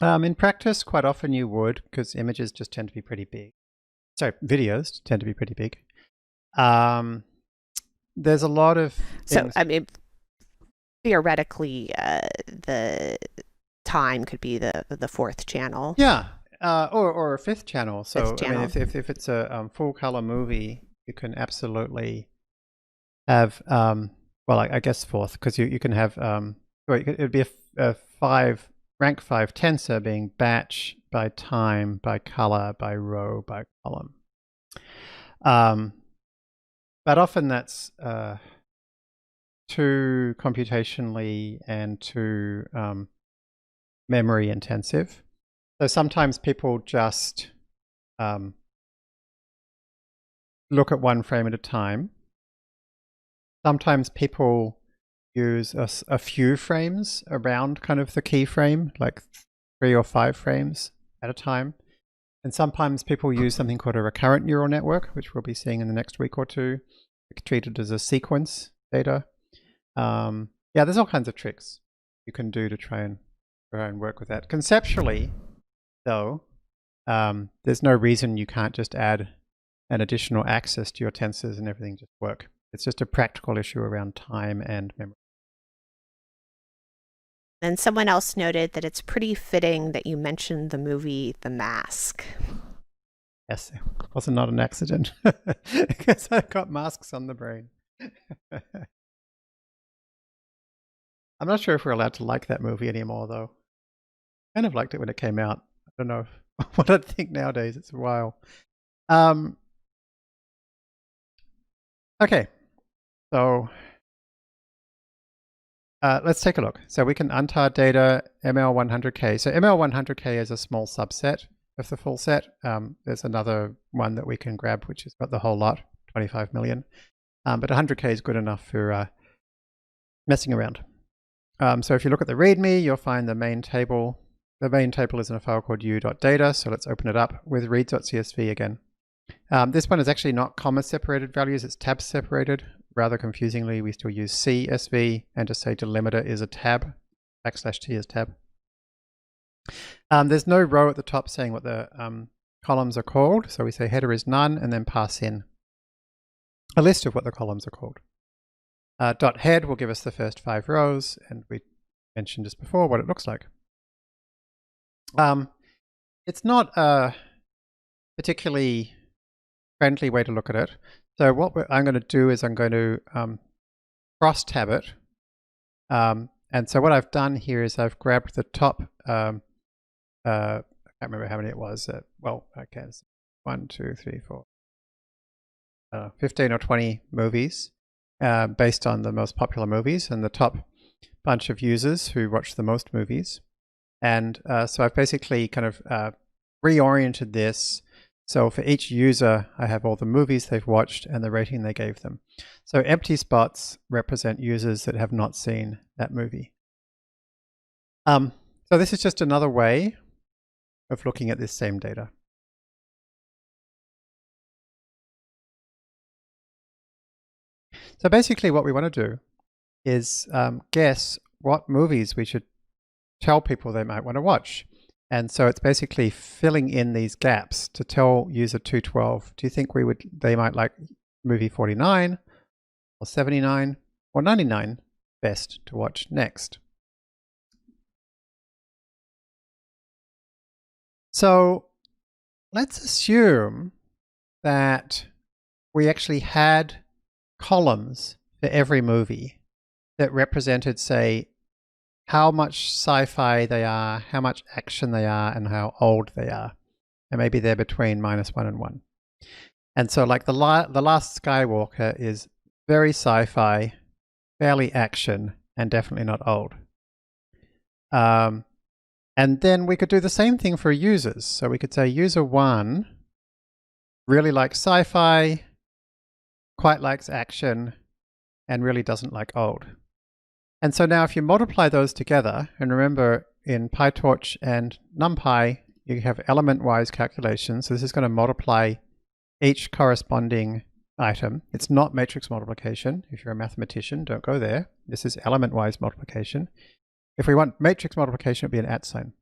In practice, quite often you would, because images just tend to be pretty big. Sorry, videos tend to be pretty big. There's a lot of things. So, I mean, theoretically, the time could be the fourth channel. Yeah, or a fifth channel. So, Fifth channel. I mean, if it's a full color movie, you can absolutely have, well, I guess fourth, because you can have, it would be a rank 5 tensor being batch by time, by color, by row, by column. But often that's too computationally and too memory intensive. So sometimes people just look at one frame at a time. Sometimes people use a few frames around kind of the key frame, like 3 or 5 frames at a time. And sometimes people use something called a recurrent neural network, which we'll be seeing in the next week or two. It's treated as a sequence data. Yeah, there's all kinds of tricks you can do to try and work with that. Conceptually, though, there's no reason you can't just add an additional axis to your tensors and everything just work. It's just a practical issue around time and memory. And someone else noted that it's pretty fitting that you mentioned the movie The Mask. Yes, it was not an accident, because I've got masks on the brain. I'm not sure if we're allowed to like that movie anymore, though. I kind of liked it when it came out. I don't know what I think nowadays. It's a while. Okay, so let's take a look. So we can untar data ML100K. So ML100K is a small subset of the full set. There's another one that we can grab, which has got the whole lot, 25 million. But 100K is good enough for messing around. So if you look at the README, you'll find the main table. The main table is in a file called u.data. So let's open it up with read.csv again. This one is actually not comma separated values, it's tab separated. Rather confusingly, we still use CSV and just say delimiter is a tab, \t is tab. There's no row at the top saying what the columns are called. So we say header is none and then pass in a list of what the columns are called. .head will give us the first 5 rows, and we mentioned just before what it looks like. It's not a particularly friendly way to look at it. So what I'm going to do is I'm going to cross tab it. And so what I've done here is I've grabbed the top, I can't remember how many it was. Well, okay, 1, 2, 3, 4, 15 or 20 movies based on the most popular movies and the top bunch of users who watch the most movies. And so I've basically kind of reoriented this So for each user, I have all the movies they've watched and the rating they gave them. So empty spots represent users that have not seen that movie. So this is just another way of looking at this same data. So basically what we want to do is guess what movies we should tell people they might want to watch. And so it's basically filling in these gaps to tell user 212, do you think they might like movie 49 or 79 or 99 best to watch next? So let's assume that we actually had columns for every movie that represented, say, how much sci-fi they are, how much action they are, and how old they are. And maybe they're between -1 and 1. And so like the Last Skywalker is very sci-fi, fairly action, and definitely not old. And then we could do the same thing for users. So we could say user 1 really likes sci-fi, quite likes action, and really doesn't like old. And so now if you multiply those together, and remember in PyTorch and NumPy, you have element-wise calculations. So this is going to multiply each corresponding item. It's not matrix multiplication. If you're a mathematician, don't go there. This is element-wise multiplication. If we want matrix multiplication, it would be an @ sign.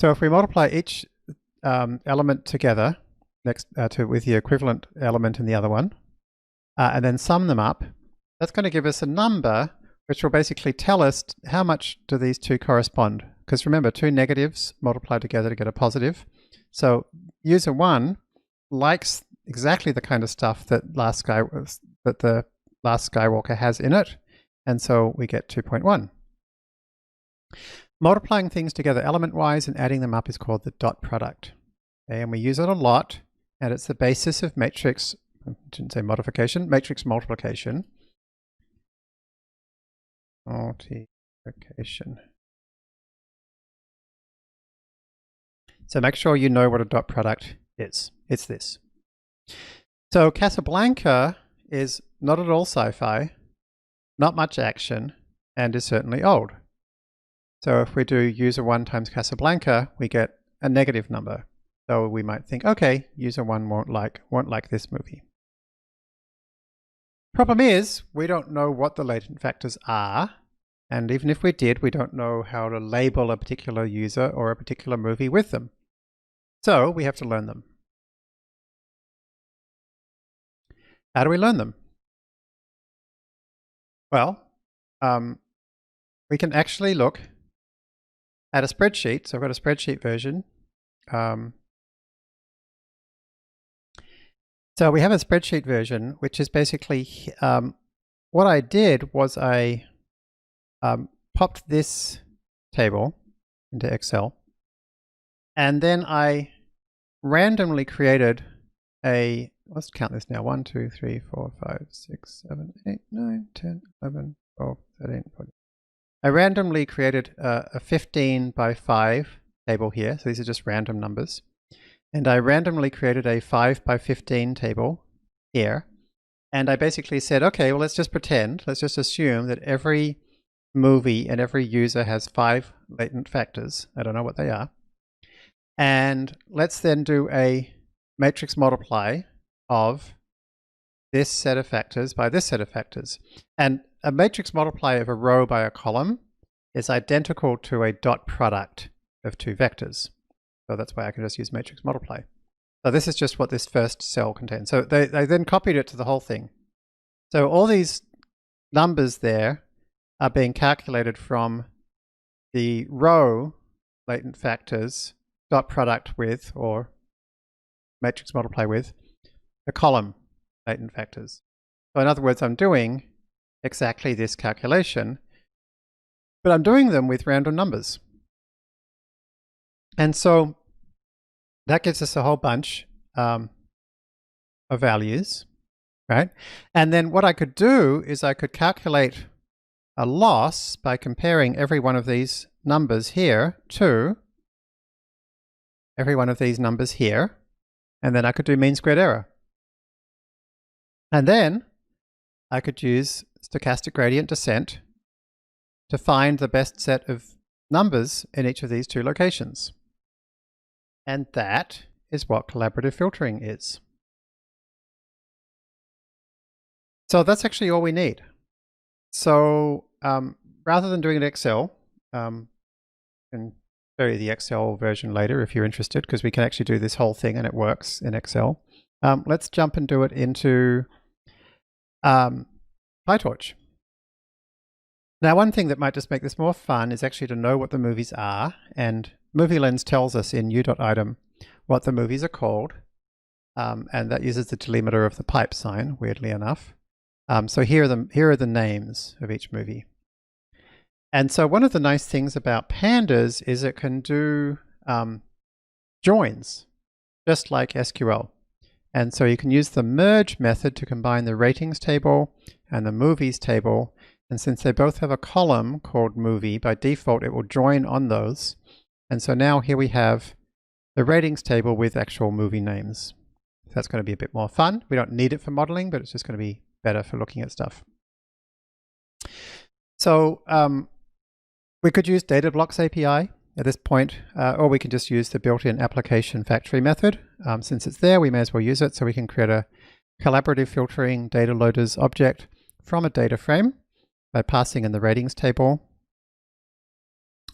So if we multiply each element together with the equivalent element in the other one, and then sum them up, that's going to give us a number which will basically tell us how much do these two correspond. Because remember, two negatives multiply together to get a positive. So user 1 likes exactly the kind of stuff that the Last Skywalker has in it, and so we get 2.1. Multiplying things together element-wise and adding them up is called the dot product. Okay, and we use it a lot, and it's the basis of matrix, I didn't say modification, matrix multiplication. So make sure you know what a dot product is. It's this. So Casablanca is not at all sci-fi, not much action, and is certainly old. So if we do user 1 times Casablanca, we get a negative number. So we might think, okay, user 1 won't like this movie. Problem is, we don't know what the latent factors are. And even if we did, we don't know how to label a particular user or a particular movie with them. So we have to learn them. How do we learn them? Well, we can actually look at a spreadsheet. So I've got a spreadsheet version. So we have a spreadsheet version, which is basically what I did was I popped this table into Excel, and then I randomly created a, let's count this now, 1, 2, 3, 4, 5, 6, 7, 8, 9, 10, 11, 12, 13, 14. I randomly created a 15 by 5 table here, so these are just random numbers. And I randomly created a 5 by 15 table here. And I basically said, okay, well, let's just pretend, let's just assume that every movie and every user has 5 latent factors. I don't know what they are. And let's then do a matrix multiply of this set of factors by this set of factors. And a matrix multiply of a row by a column is identical to a dot product of 2 vectors. So that's why I can just use matrix multiply. So this is just what this first cell contains. So they then copied it to the whole thing. So all these numbers there are being calculated from the row latent factors dot product with, or matrix multiply with, the column latent factors. So in other words, I'm doing exactly this calculation, but I'm doing them with random numbers. And so that gives us a whole bunch of values, right? And then what I could do is I could calculate a loss by comparing every one of these numbers here to every one of these numbers here. And then I could do mean squared error. And then I could use stochastic gradient descent to find the best set of numbers in each of these two locations. And that is what collaborative filtering is. So that's actually all we need. So rather than doing it in Excel, I can show you the Excel version later if you're interested, because we can actually do this whole thing and it works in Excel. Let's jump and do it into PyTorch. Now, one thing that might just make this more fun is actually to know what the movies are, and MovieLens tells us in u.item what the movies are called, and that uses the delimiter of the pipe sign, weirdly enough. So here are the names of each movie. And so one of the nice things about pandas is it can do joins, just like SQL. And so you can use the merge method to combine the ratings table and the movies table. And since they both have a column called movie, by default it will join on those. And so now here we have the ratings table with actual movie names. So that's going to be a bit more fun. We don't need it for modeling, but it's just going to be better for looking at stuff. So we could use data blocks API at this point, or we can just use the built-in application factory method. Since it's there, we may as well use it. So we can create a collaborative filtering data loaders object from a data frame by passing in the ratings table.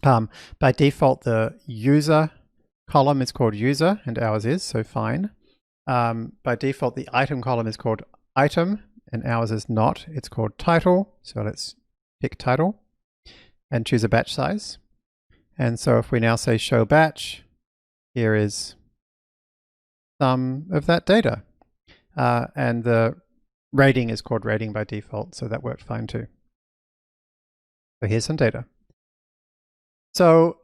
By default, the user column is called user, and ours is, so fine. By default, the item column is called item, and ours is not. It's called title. So let's pick title and choose a batch size. And so if we now say show batch, here is some of that data. And the rating is called rating by default, so that worked fine too. So here's some data. So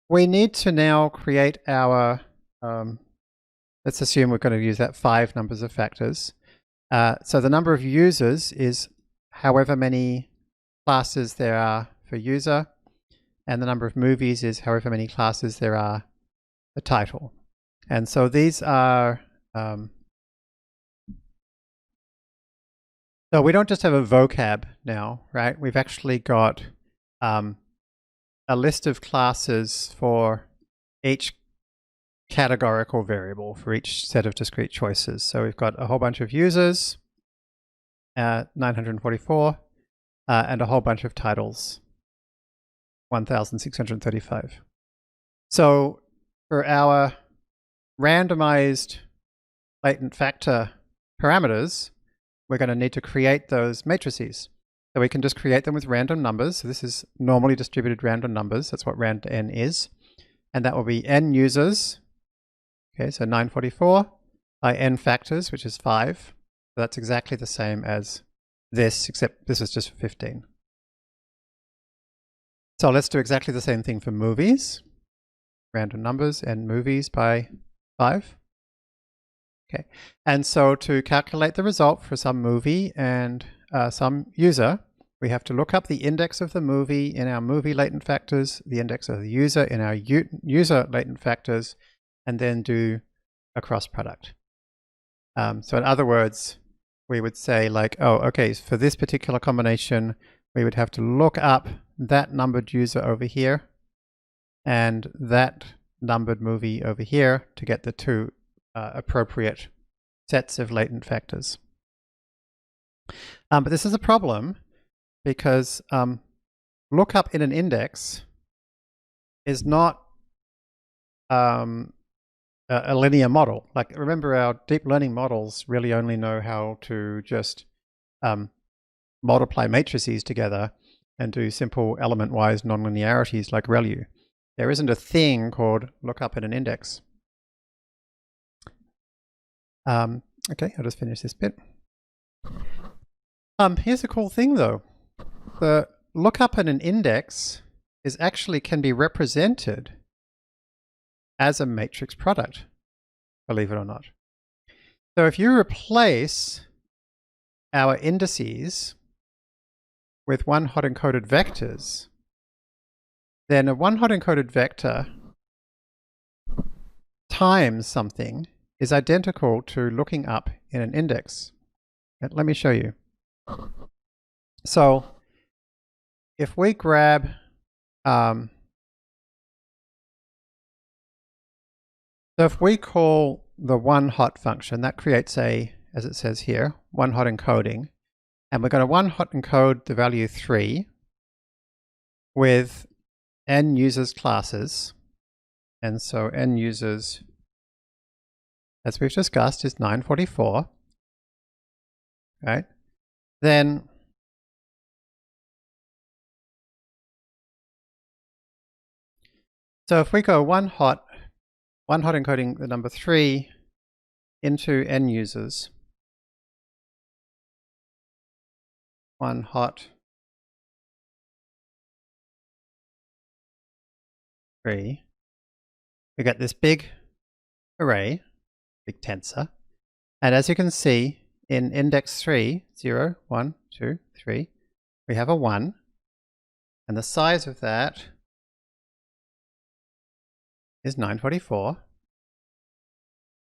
we need to now create our, let's assume we're going to use that 5 numbers of factors. So the number of users is however many classes there are for user, and the number of movies is however many classes there are for title. And so these are, so we don't just have a vocab now, right? We've actually got a list of classes for each categorical variable for each set of discrete choices. So we've got a whole bunch of users, 944, and a whole bunch of titles, 1,635. So for our randomized latent factor parameters, we're going to need to create those matrices. So we can just create them with random numbers. So this is normally distributed random numbers. That's what rand n is. And that will be n users. Okay, so 944 by n factors, which is 5. So that's exactly the same as this, except this is just 15. So let's do exactly the same thing for movies. Random numbers and movies by 5. Okay, and so to calculate the result for some movie and some user, we have to look up the index of the movie in our movie latent factors, the index of the user in our user latent factors, and then do a cross product. So in other words, we would say like, oh, okay, so for this particular combination, we would have to look up that numbered user over here and that numbered movie over here to get the two appropriate sets of latent factors. But this is a problem because lookup in an index is not a linear model. Like, remember, our deep learning models really only know how to just multiply matrices together and do simple element-wise nonlinearities like ReLU. There isn't a thing called lookup in an index. Okay, I'll just finish this bit. Here's a cool thing though. The lookup in an index is actually can be represented as a matrix product, believe it or not. So if you replace our indices with one hot encoded vectors, then a one hot encoded vector times something is identical to looking up in an index. Let me show you. So if we grab so if we call the one-hot function, that creates a, as it says here, one-hot encoding. And we're going to one-hot encode the value 3 with n users classes. And so n users, as we've discussed, is 944. Right? Then so if we go one-hot encoding the number 3 into n users, one-hot 3, we get this big array, big tensor. And as you can see, in index 3, 0, 1, 2, 3, we have a 1. And the size of that is 944.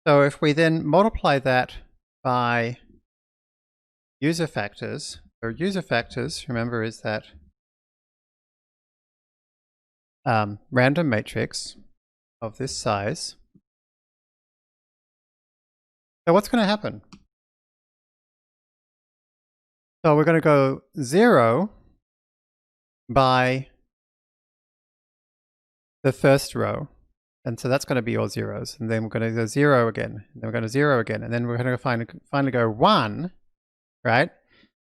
So if we then multiply that by user factors, so user factors, remember, is that random matrix of this size. So what's going to happen? So we're going to go 0 by the first row. And so that's going to be all zeros. And then we're going to go 0 again. And then we're going to 0 again. And then we're going to finally go 1, right,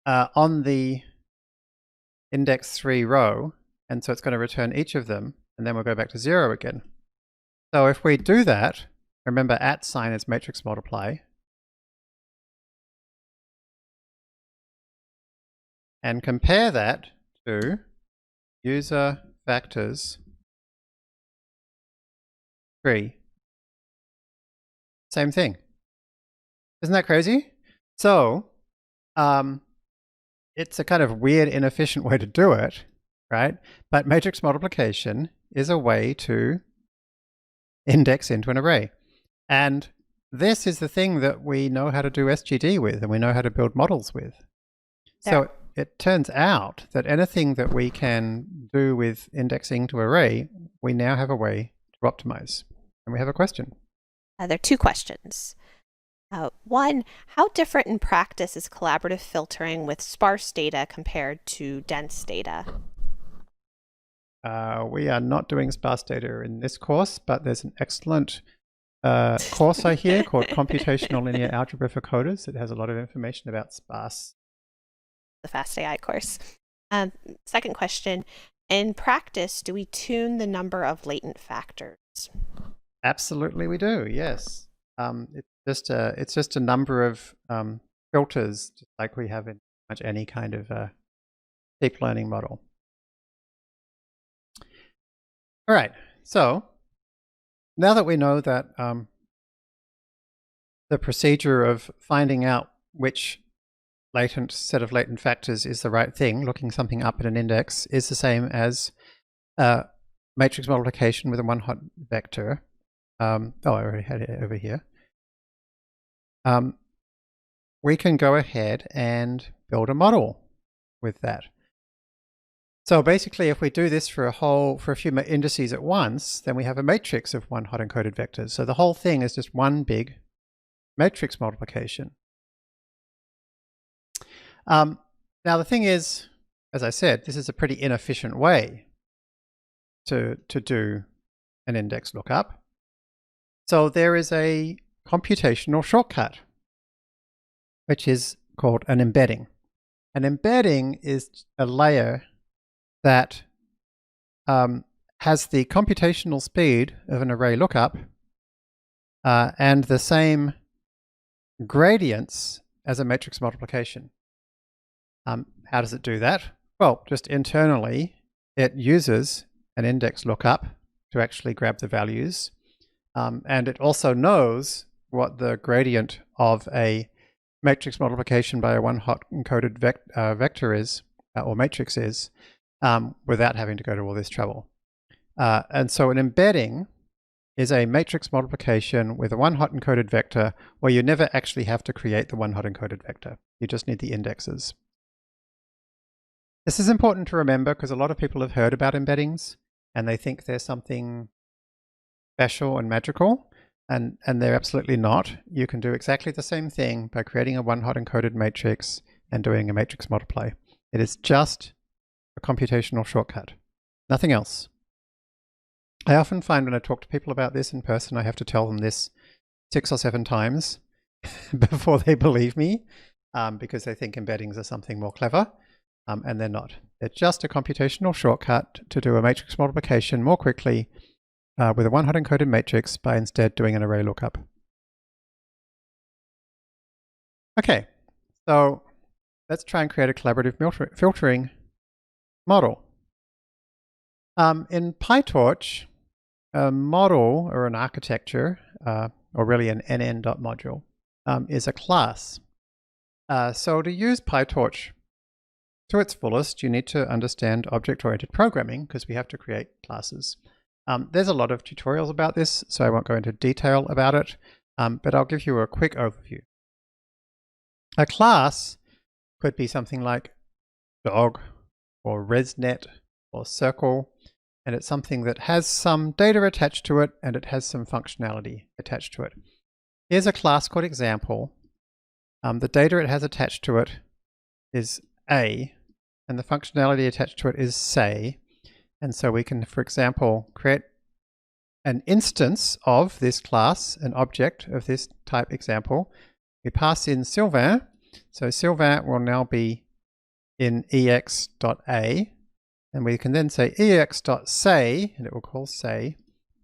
on the index 3 row. And so it's going to return each of them. And then we'll go back to 0 again. So if we do that, remember @ sign is matrix multiply. And compare that to user factors 3. Same thing. Isn't that crazy? So it's a kind of weird, inefficient way to do it, right? But matrix multiplication is a way to index into an array. And this is the thing that we know how to do SGD with, and we know how to build models with. So it turns out that anything that we can do with indexing to array, we now have a way to optimize. And we have a question. There are 2 questions. One, how different in practice is collaborative filtering with sparse data compared to dense data? We are not doing sparse data in this course, but there's an excellent course I hear called Computational Linear Algebra for Coders. It has a lot of information about sparse. The fastai course. Second question, in practice, do we tune the number of latent factors? Absolutely we do, yes. It's just a number of filters, just like we have in pretty much any kind of deep learning model. All right, so now that we know that the procedure of finding out which set of latent factors is the right thing, looking something up at an index, is the same as matrix multiplication with a one-hot vector. I already had it over here. We can go ahead and build a model with that. So basically, if we do this for a few indices at once, then we have a matrix of one-hot encoded vectors. So the whole thing is just one big matrix multiplication. Now the thing is, as I said, this is a pretty inefficient way to do an index lookup. So there is a computational shortcut, which is called an embedding. An embedding is a layer that has the computational speed of an array lookup and the same gradients as a matrix multiplication. How does it do that? Well, just internally, it uses an index lookup to actually grab the values. And it also knows what the gradient of a matrix multiplication by a one-hot encoded vector is, or matrix is, without having to go to all this trouble. And so an embedding is a matrix multiplication with a one-hot encoded vector where you never actually have to create the one-hot encoded vector. You just need the indexes. This is important to remember because a lot of people have heard about embeddings and they think there's something special and magical, and they're absolutely not. You can do exactly the same thing by creating a one-hot encoded matrix and doing a matrix multiply. It is just a computational shortcut, nothing else. I often find when I talk to people about this in person, I have to tell them this 6 or 7 times before they believe me, because they think embeddings are something more clever, and they're not. They're just a computational shortcut to do a matrix multiplication more quickly with a one-hot encoded matrix by instead doing an array lookup. Okay, so let's try and create a collaborative filtering model. In PyTorch, a model or an architecture, or really an nn.module, is a class. So to use PyTorch to its fullest, you need to understand object-oriented programming because we have to create classes. There's a lot of tutorials about this, so I won't go into detail about it, but I'll give you a quick overview. A class could be something like dog or ResNet or circle, and it's something that has some data attached to it and it has some functionality attached to it. Here's a class called example. The data it has attached to it is A, and the functionality attached to it is say. And so we can, for example, create an instance of this class, an object of this type example. We pass in Sylvain. So Sylvain will now be in ex.a. And we can then say ex.say, and it will call say,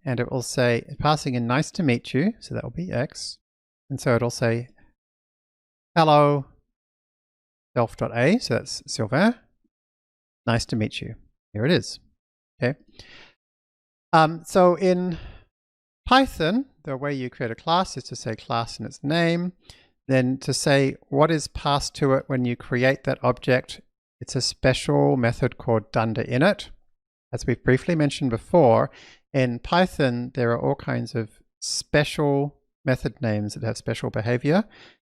and it will say, passing in nice to meet you, so that will be x. And so it'll say hello self.a, so that's Sylvain, nice to meet you. Here it is. Okay. So in Python, the way you create a class is to say class and its name, then to say what is passed to it when you create that object. It's a special method called dunderInit. As we've briefly mentioned before, in Python, there are all kinds of special method names that have special behavior.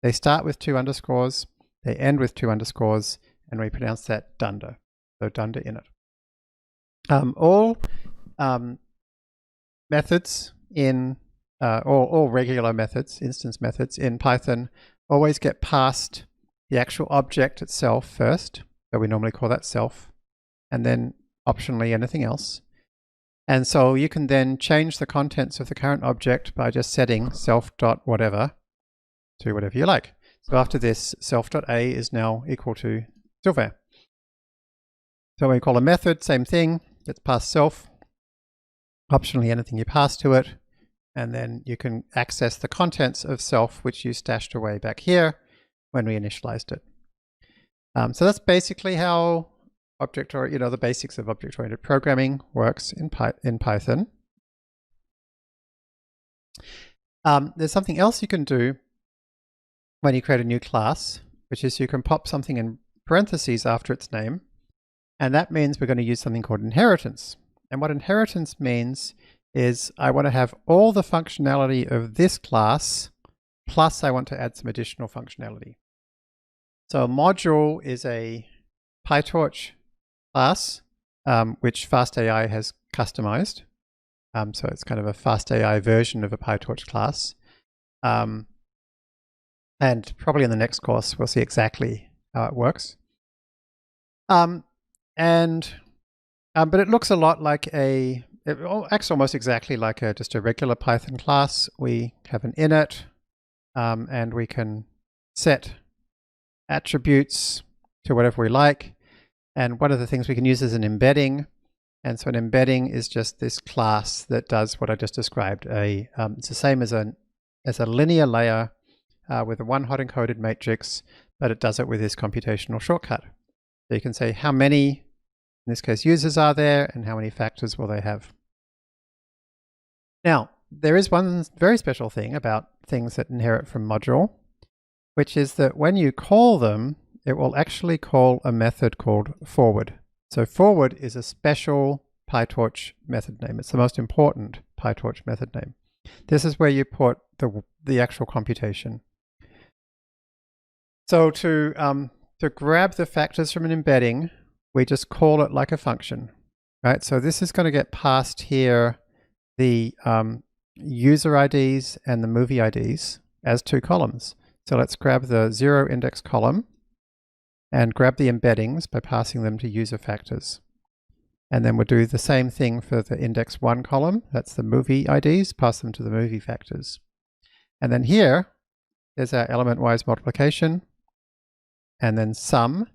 They start with 2 underscores, they end with 2 underscores, and we pronounce that dunder. So dunderInit. All methods in, all regular methods, instance methods in Python always get passed the actual object itself first. So we normally call that self, and then optionally anything else. And so you can then change the contents of the current object by just setting self.whatever to whatever you like. So after this, self.a is now equal to Sylvain. So we call a method, same thing, gets passed self, optionally anything you pass to it, and then you can access the contents of self, which you stashed away back here when we initialized it. So that's basically how the basics of object-oriented programming works in Python. There's something else you can do when you create a new class, which is you can pop something in parentheses after its name, and that means we're going to use something called inheritance. And what inheritance means is I want to have all the functionality of this class, plus I want to add some additional functionality. So module is a PyTorch class, which FastAI has customized. So it's kind of a FastAI version of a PyTorch class. And probably in the next course, we'll see exactly how it works. But it looks a lot like it acts almost exactly like just a regular Python class. We have an init, and we can set attributes to whatever we like. And one of the things we can use is an embedding. And so an embedding is just this class that does what I just described. It's the same as a linear layer with a one-hot encoded matrix, but it does it with this computational shortcut. So you can say how many, in this case, users are there and how many factors will they have. Now, there is one very special thing about things that inherit from module, which is that when you call them, it will actually call a method called forward. So forward is a special PyTorch method name. It's the most important PyTorch method name. This is where you put the actual computation. So to grab the factors from an embedding, we just call it like a function, right? So this is going to get passed here the user IDs and the movie IDs as two columns. So let's grab the 0 index column and grab the embeddings by passing them to user factors. And then we'll do the same thing for the index 1 column. That's the movie IDs, pass them to the movie factors. And then here, there's our element-wise multiplication, and then sum.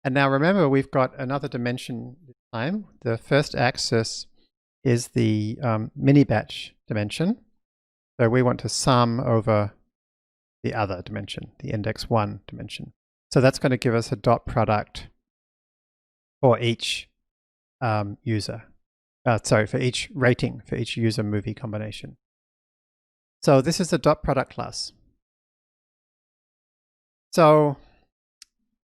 And now remember, we've got another dimension this time. The first axis is the mini batch dimension. So we want to sum over the other dimension, the index 1 dimension. So that's going to give us a dot product for each user. For each rating for each user movie combination. So this is the dot product class. So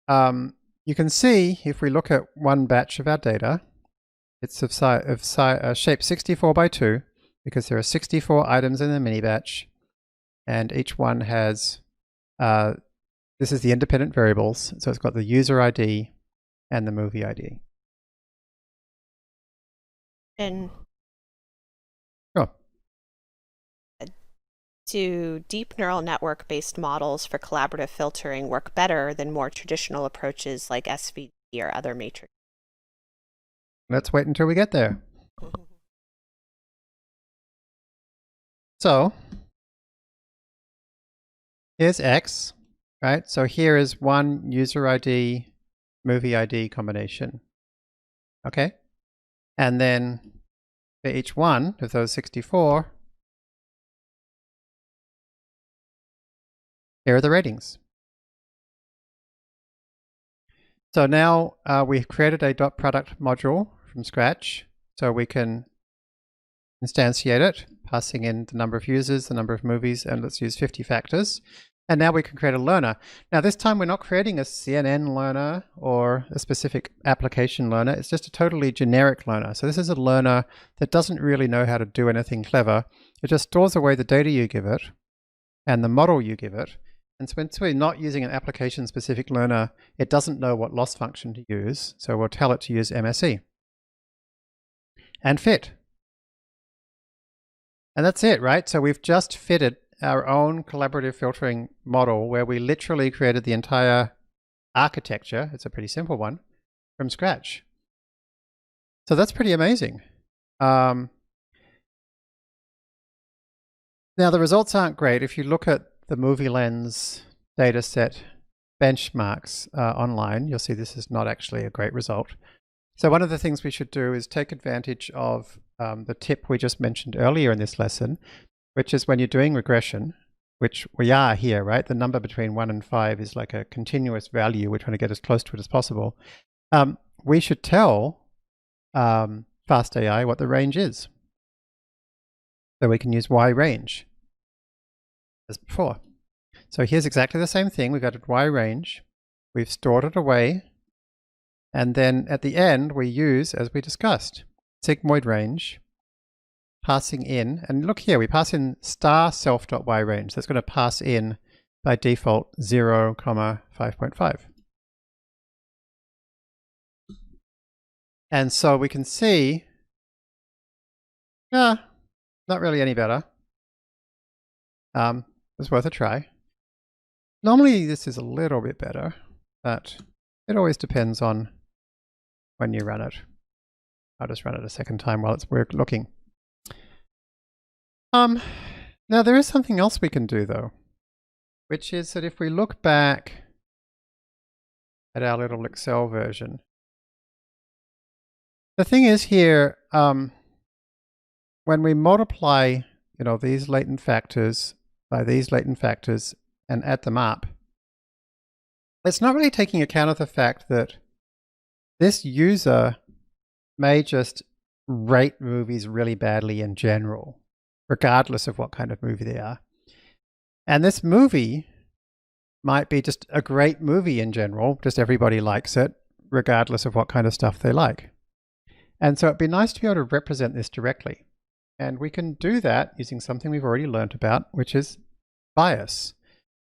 you can see if we look at one batch of our data, it's of shape 64 by 2 because there are 64 items in the mini batch, and each one has this is the independent variables. So it's got the user ID and the movie ID. And sure. Do deep neural network based models for collaborative filtering work better than more traditional approaches like SVD or other matrices? Let's wait until we get there. So here's X, right? So here is one user ID, movie ID combination. Okay? And then for each one of those 64, here are the ratings. So now we've created a dot product module from scratch, so we can instantiate it, passing in the number of users, the number of movies, and let's use 50 factors. And now we can create a learner. Now this time we're not creating a CNN learner or a specific application learner. It's just a totally generic learner. So this is a learner that doesn't really know how to do anything clever. It just stores away the data you give it and the model you give it. And so since we're not using an application-specific learner, it doesn't know what loss function to use. So we'll tell it to use MSE and fit. And that's it, right? So we've just fitted our own collaborative filtering model where we literally created the entire architecture, it's a pretty simple one, from scratch. So that's pretty amazing. Now the results aren't great. If you look at the Movie Lens dataset benchmarks online, you'll see this is not actually a great result. So one of the things we should do is take advantage of the tip we just mentioned earlier in this lesson, which is when you're doing regression, which we are here, right? The number between 1 and 5 is like a continuous value. We're trying to get as close to it as possible. We should tell fastai what the range is. So we can use Y range as before. So here's exactly the same thing. We've got a Y range. We've stored it away. And then at the end, we use, as we discussed, sigmoid range, passing in, and look here, we pass in star self.y range. That's going to pass in by default 0, 5.5. And so we can see, not really any better. It's worth a try. Normally this is a little bit better, but it always depends on when you run it. I'll just run it a second time while we're looking. Now there is something else we can do though, which is that if we look back at our little Excel version, the thing is here, when we multiply, these latent factors by these latent factors and add them up, it's not really taking account of the fact that this user may just rate movies really badly in general, regardless of what kind of movie they are. And this movie might be just a great movie in general, just everybody likes it, regardless of what kind of stuff they like. And so it'd be nice to be able to represent this directly. And we can do that using something we've already learned about, which is bias.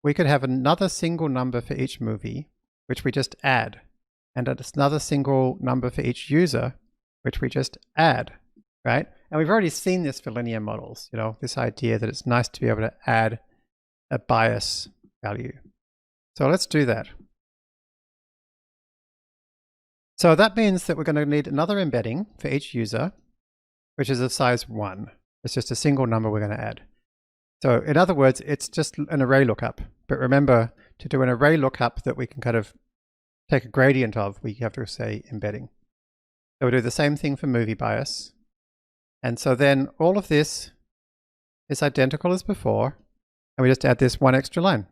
We could have another single number for each movie, which we just add, and another single number for each user, which we just add, right? And we've already seen this for linear models, you know, this idea that it's nice to be able to add a bias value. So let's do that. So that means that we're going to need another embedding for each user, which is of size 1. It's just a single number we're going to add. So in other words, it's just an array lookup. But remember, to do an array lookup that we can kind of take a gradient of, we have to say embedding. So we'll do the same thing for movie bias. And so then all of this is identical as before. And we just add this one extra line,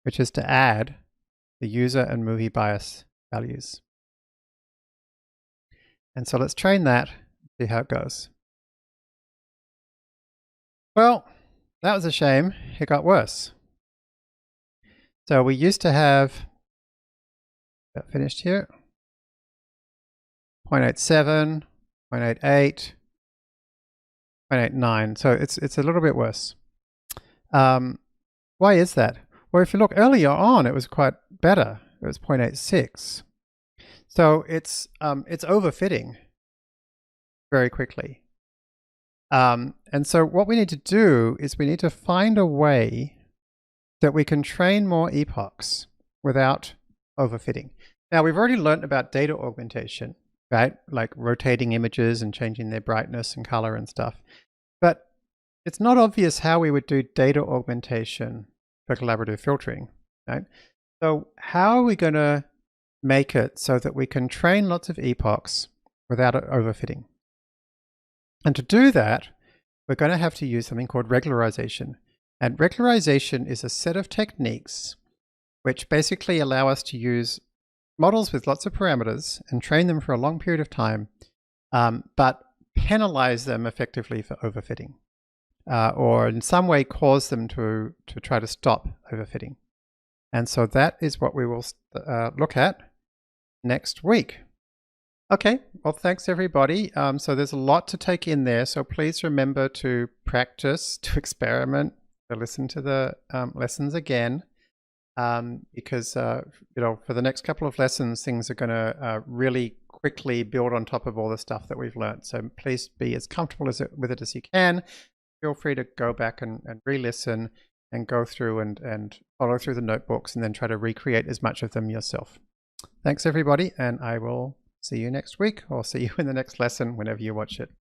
which is to add the user and movie bias values. And so let's train that, see how it goes. Well, that was a shame. It got worse. So we used to have, that finished here, 0.87, 0.88, 0.89. So it's a little bit worse. Why is that? Well, if you look earlier on, it was quite better. It was 0.86. So it's overfitting very quickly. And so what we need to do is we need to find a way that we can train more epochs without overfitting. Now, we've already learned about data augmentation, right? Like rotating images and changing their brightness and color and stuff. But it's not obvious how we would do data augmentation for collaborative filtering, right? So how are we going to make it so that we can train lots of epochs without it overfitting? And to do that, we're going to have to use something called regularization. And regularization is a set of techniques which basically allow us to use models with lots of parameters and train them for a long period of time, but penalize them effectively for overfitting, or in some way cause them to try to stop overfitting. And so that is what we will look at next week. Okay, well, thanks everybody. So there's a lot to take in there. So please remember to practice, to experiment, to listen to the lessons again, because you know, for the next couple of lessons, things are going to really quickly build on top of all the stuff that we've learned. So please be as comfortable with it as you can. Feel free to go back and re-listen and go through and follow through the notebooks and then try to recreate as much of them yourself. Thanks everybody, and I will see you next week, or see you in the next lesson whenever you watch it.